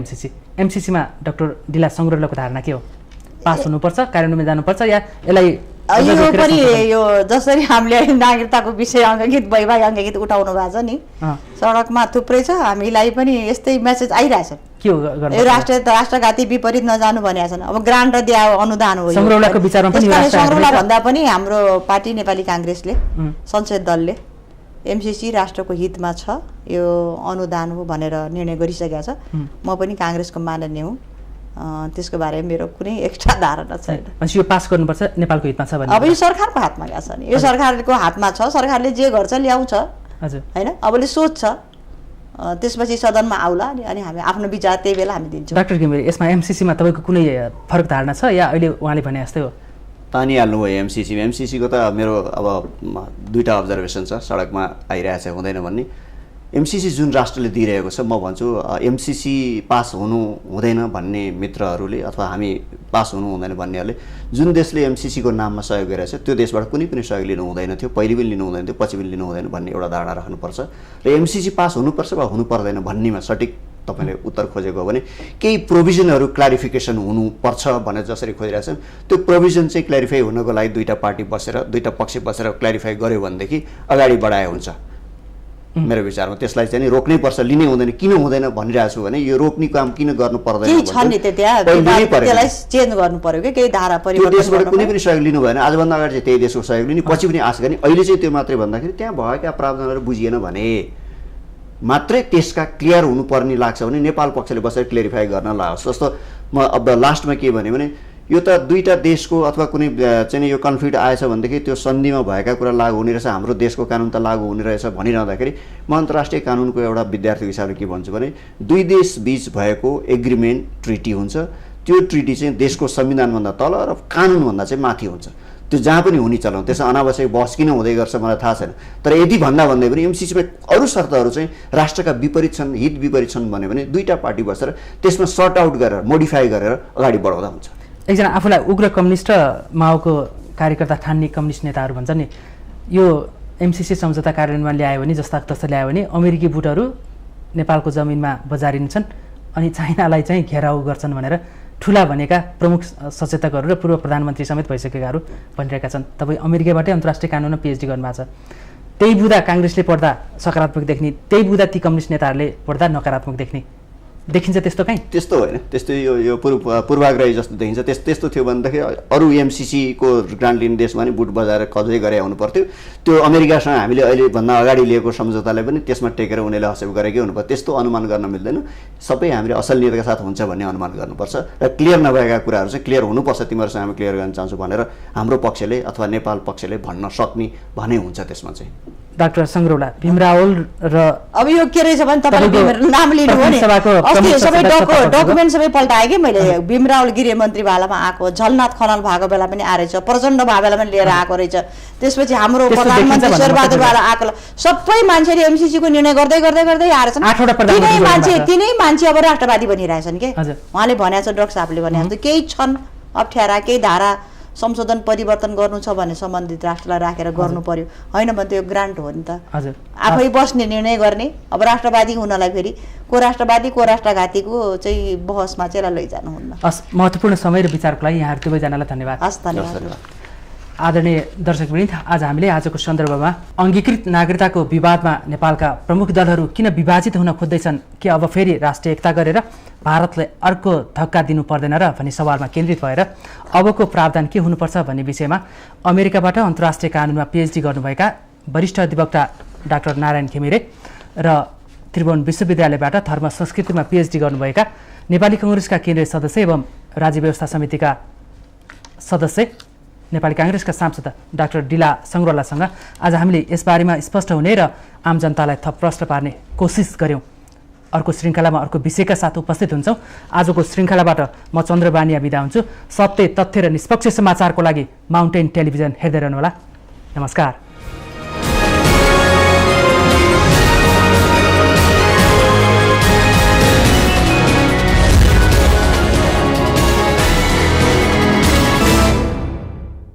एमसिसीमा डाक्टर डिला सङ्ग्रौलाको धारणा के हो? पास हुनुपर्छ, कार्यान्वयनमा जानुपर्छ या यसलाई यो पनि यो जसरी हामीले नागरिकताको विषय अङ्गीकृत वैवाहिक अङ्गीकृत उठाउनु भएको छ नि, सडकमा थुप्रै छ, हामीलाई पनि यस्तै मेसेज आइरहेछ। के हो गर्नु? यो राष्ट्रघाती विपरीत नजानु भनेका छन्। अब ग्रान्ट दिया अनुदान हो, सङ्ग्रौलाको विचारमा पनि सङ्ग्रौला भन्दा पनि हाम्रो पार्टी नेपाली काङ्ग्रेसले संसद दलले एमसिसी राष्ट्रको हितमा छ, यो अनुदान हो भनेर निर्णय गरिसकेका छ। म पनि काङ्ग्रेसको माननीय हुँ, त्यसको बारेमा मेरो कुनै एक्स्ट्रा धारणा छैन। यो पास गर्नुपर्छ नेपालको हितमा छ भने अब यो सरकारको हातमा गएको छ नि, यो सरकारको हातमा छ, सरकारले जे गर्छ ल्याउँछ होइन, अबले सोध्छ, त्यसपछि सदनमा आउला अनि हामी आफ्नो विचार त्यही बेला हामी दिन्छौँ। डाक्टर घिमिरे, यसमा एमसिसीमा तपाईँको कुनै फरक धारणा छ या अहिले उहाँले भने जस्तै हो? तानिहाल्नु भयो एमसिसीको त मेरो अब दुईवटा अब्जर्भेसन छ, सडकमा आइरहेछ हुँदैन भन्ने। एमसिसी जुन राष्ट्रले दिइरहेको छ, म भन्छु एमसिसी पास हुनु हुँदैन भन्ने मित्रहरूले अथवा हामी पास हुनु हुँदैन भन्नेहरूले जुन देशले एमसिसीको नाममा सहयोग गरिरहेछ त्यो देशबाट कुनै पनि सहयोग लिनु हुँदैन थियो, पहिले पनि लिनु हुँदैन थियो, पछि पनि लिनु हुँदैन भन्ने एउटा धारणा राख्नुपर्छ। र एमसिसी पास हुनुपर्छ वा हुनु पर्दैन भन्नेमा सठिक तपाईँले उत्तर खोजेको हो भने केही प्रोभिजनहरू क्ल्यारिफिकेसन हुनुपर्छ भनेर जसरी खोजिरहेछन् त्यो प्रोभिजन चाहिँ क्ल्यारिफाई हुनको लागि दुईवटा पार्टी बसेर दुईवटा पक्ष बसेर क्ल्यारिफाई गर्यो भनेदेखि अगाडि बढाए हुन्छ मेरो विचारमा। त्यसलाई चाहिँ रोक्नै पर्छ, लिनै हुँदैन। किन हुँदैन भनिरहेको छु भने यो रोक्ने काम किन गर्नु पर्दैन, त्यसलाई चेन्ज गर्नु पर्यो कि केही धारा परिवर्तन। देशबाट कुनै पनि सहयोग लिनु भएन, आजभन्दा अगाडि चाहिँ त्यही देशको सहयोग लिने, पछि पनि आश गर्ने। अहिले चाहिँ त्यो मात्रै भन्दाखेरि त्यहाँ भएका प्रावधानहरू बुझिएन भने मात्रै त्यसका क्लियर हुनुपर्ने लाग्छ भने नेपाल पक्षले बसेर क्लियरिफाई गर्न लागोस्। जस्तो म अब लास्टमा के भने यो त दुईवटा देशको अथवा कुनै चाहिँ यो कन्फ्लिक्ट आएछ भनेदेखि त्यो सन्धिमा भएका कुरा लागू हुने रहेछ, हाम्रो देशको कानुन त लागू हुने रहेछ भनिरहँदाखेरि म अन्तर्राष्ट्रिय कानुनको एउटा विद्यार्थीको हिसाबले के भन्छु भने दुई देश बिच भएको एग्रिमेन्ट ट्रिटी हुन्छ, त्यो ट्रिटी चाहिँ देशको संविधानभन्दा तल र कानुनभन्दा चाहिँ माथि हुन्छ। त्यो जहाँ पनि हुने चलाउँ, त्यसमा अनावश्यक बहस किन हुँदै गर्छ मलाई थाहा छैन। तर यदि भन्दा पनि एमसिसीमा अरू शर्तहरू चाहिँ राष्ट्रका विपरीत छन्, हित विपरीत छन् भन्यो भने दुईवटा पार्टी बसेर त्यसमा सर्ट आउट गरेर मोडिफाई गरेर अगाडि बढाउँदा हुन्छ। एकजना आफूलाई उग्र कम्युनिस्ट र माओको कार्यकर्ता ठान्ने कम्युनिस्ट नेताहरू भन्छ नि, यो एमसिसी सम्झौता कार्यान्वयनमा ल्यायो भने जस्ता तस्ता ल्यायो भने अमेरिकी बुटहरू नेपालको जमिनमा बजारिन्छन् अनि चाइनालाई चाहिँ घेराउ गर्छन् भनेर ठुला भनेका प्रमुख सचेतकहरू र पूर्व प्रधानमन्त्री समेत भइसकेकाहरू भनिरहेका छन्। तपाईँ अमेरिकाबाटै अन्तर्राष्ट्रिय कानुनमा पिएचडी गर्नुभएको छ, त्यही बुँदा काङ्ग्रेसले पढ्दा सकारात्मक देख्ने, त्यही बुँदा ती कम्युनिस्ट नेताहरूले पढ्दा नकारात्मक देख्ने देखिन्छ, त्यस्तो कहीँ? त्यस्तो होइन, त्यस्तो यो पूर्वाग्रही जस्तो देखिन्छ। त्यस्तो थियो भनेदेखि अरू एमसिसीको ग्रान्ट लिने देशमा नि बुट बजाएर कजै गरे हुनु पर्थ्यो। त्यो अमेरिकासँग हामीले अहिले भन्दा अगाडि लिएको सम्झौतालाई पनि त्यसमा टेकेर उनीहरूले हसेप गरेकै हुनुपर्छ। त्यस्तो अनुमान गर्न मिल्दैन। सबै हामीले असल नीतिका साथ हुन्छ भन्ने अनुमान गर्नुपर्छ र क्लियर नभएका कुराहरू चाहिँ क्लियर हुनुपर्छ, तिमीहरूसँग हामी क्लियर गर्न चाहन्छौँ भनेर हाम्रो पक्षले अथवा नेपाल पक्षले भन्न सक्ने भने हुन्छ त्यसमा चाहिँ। डाक्टर सङ्ग्रौला, भीम रावल र अब यो के रहेछ भने तपाईँले नाम लिनु हो नि, अस्ति सबै डकुमेन्ट सबै पल्टाएँ कि मैले। भीम रावल गृहमन्त्री भालामा आएको, झलनाथ खनाल भएको बेला पनि आएछ, प्रचण्ड भएको बेला पनि लिएर आएको रहेछ। त्यसपछि हाम्रो प्रधानमन्त्री शेरबहादुर वाला आएको, सबै मान्छेले एमसिसीको निर्णय गर्दै गर्दै गर्दै आएछन्। तिनै मान्छे अब राष्ट्रवादी बनिरहेछन् के। उहाँले भनेको छ, डाक्टर साहबले भनेको छ केही छन् अप्ठ्यारा, केही धारा संशोधन परिवर्तन गर्नु छ भने सम्बन्धित राष्ट्रलाई राखेर गर्नु पर्यो, होइन भने त यो ग्रान्ट हो नि त। आफै बस्ने निर्णय गर्ने। अब राष्ट्रवादी हुनलाई फेरि को राष्ट्रवादी को राष्ट्रघातीको चाहिँ बहसमा चाहिँ लैजानुहुन्न। महत्त्वपूर्ण समय र विचारको लागि यहाँहरू दुवैजनालाई धन्यवाद। हस्, धन्यवाद। आदरणीय दर्शकवृन्द, आज हामीले आजको सन्दर्भमा अङ्गीकृत नागरिकताको विवादमा नेपालका प्रमुख दलहरू किन विभाजित हुन खोज्दैछन्, कि अब फेरि राष्ट्रिय एकता गरेर भारतले अर्को धक्का दिनु पर्दैन र भन्ने सवालमा केन्द्रित भएर अबको प्रावधान के हुनुपर्छ भन्ने विषयमा अमेरिकाबाट अन्तर्राष्ट्रिय कानुनमा पिएचडी गर्नुभएका वरिष्ठ अधिवक्ता डाक्टर नारायण घिमिरे र त्रिभुवन विश्वविद्यालयबाट धर्म संस्कृतिमा पिएचडी गर्नुभएका नेपाली काङ्ग्रेसका केन्द्रीय सदस्य एवं राज्य व्यवस्था समितिका सदस्य नेपाली काङ्ग्रेसका सांसद डाक्टर डिला सङ्ग्रौलासँग आज हामीले यसबारेमा स्पष्ट हुने र आम जनतालाई थप प्रश्न पार्ने कोसिस गऱ्यौँ। अर्को श्रृङ्खलामा अर्को विषयका साथ उपस्थित हुन्छौँ। आजको श्रृङ्खलाबाट म चन्द्रबानिया बिदा हुन्छु। सत्य, तथ्य र निष्पक्ष समाचारको लागि माउन्टेन टेलिभिजन हेर्दै रहनुहोला। नमस्कार।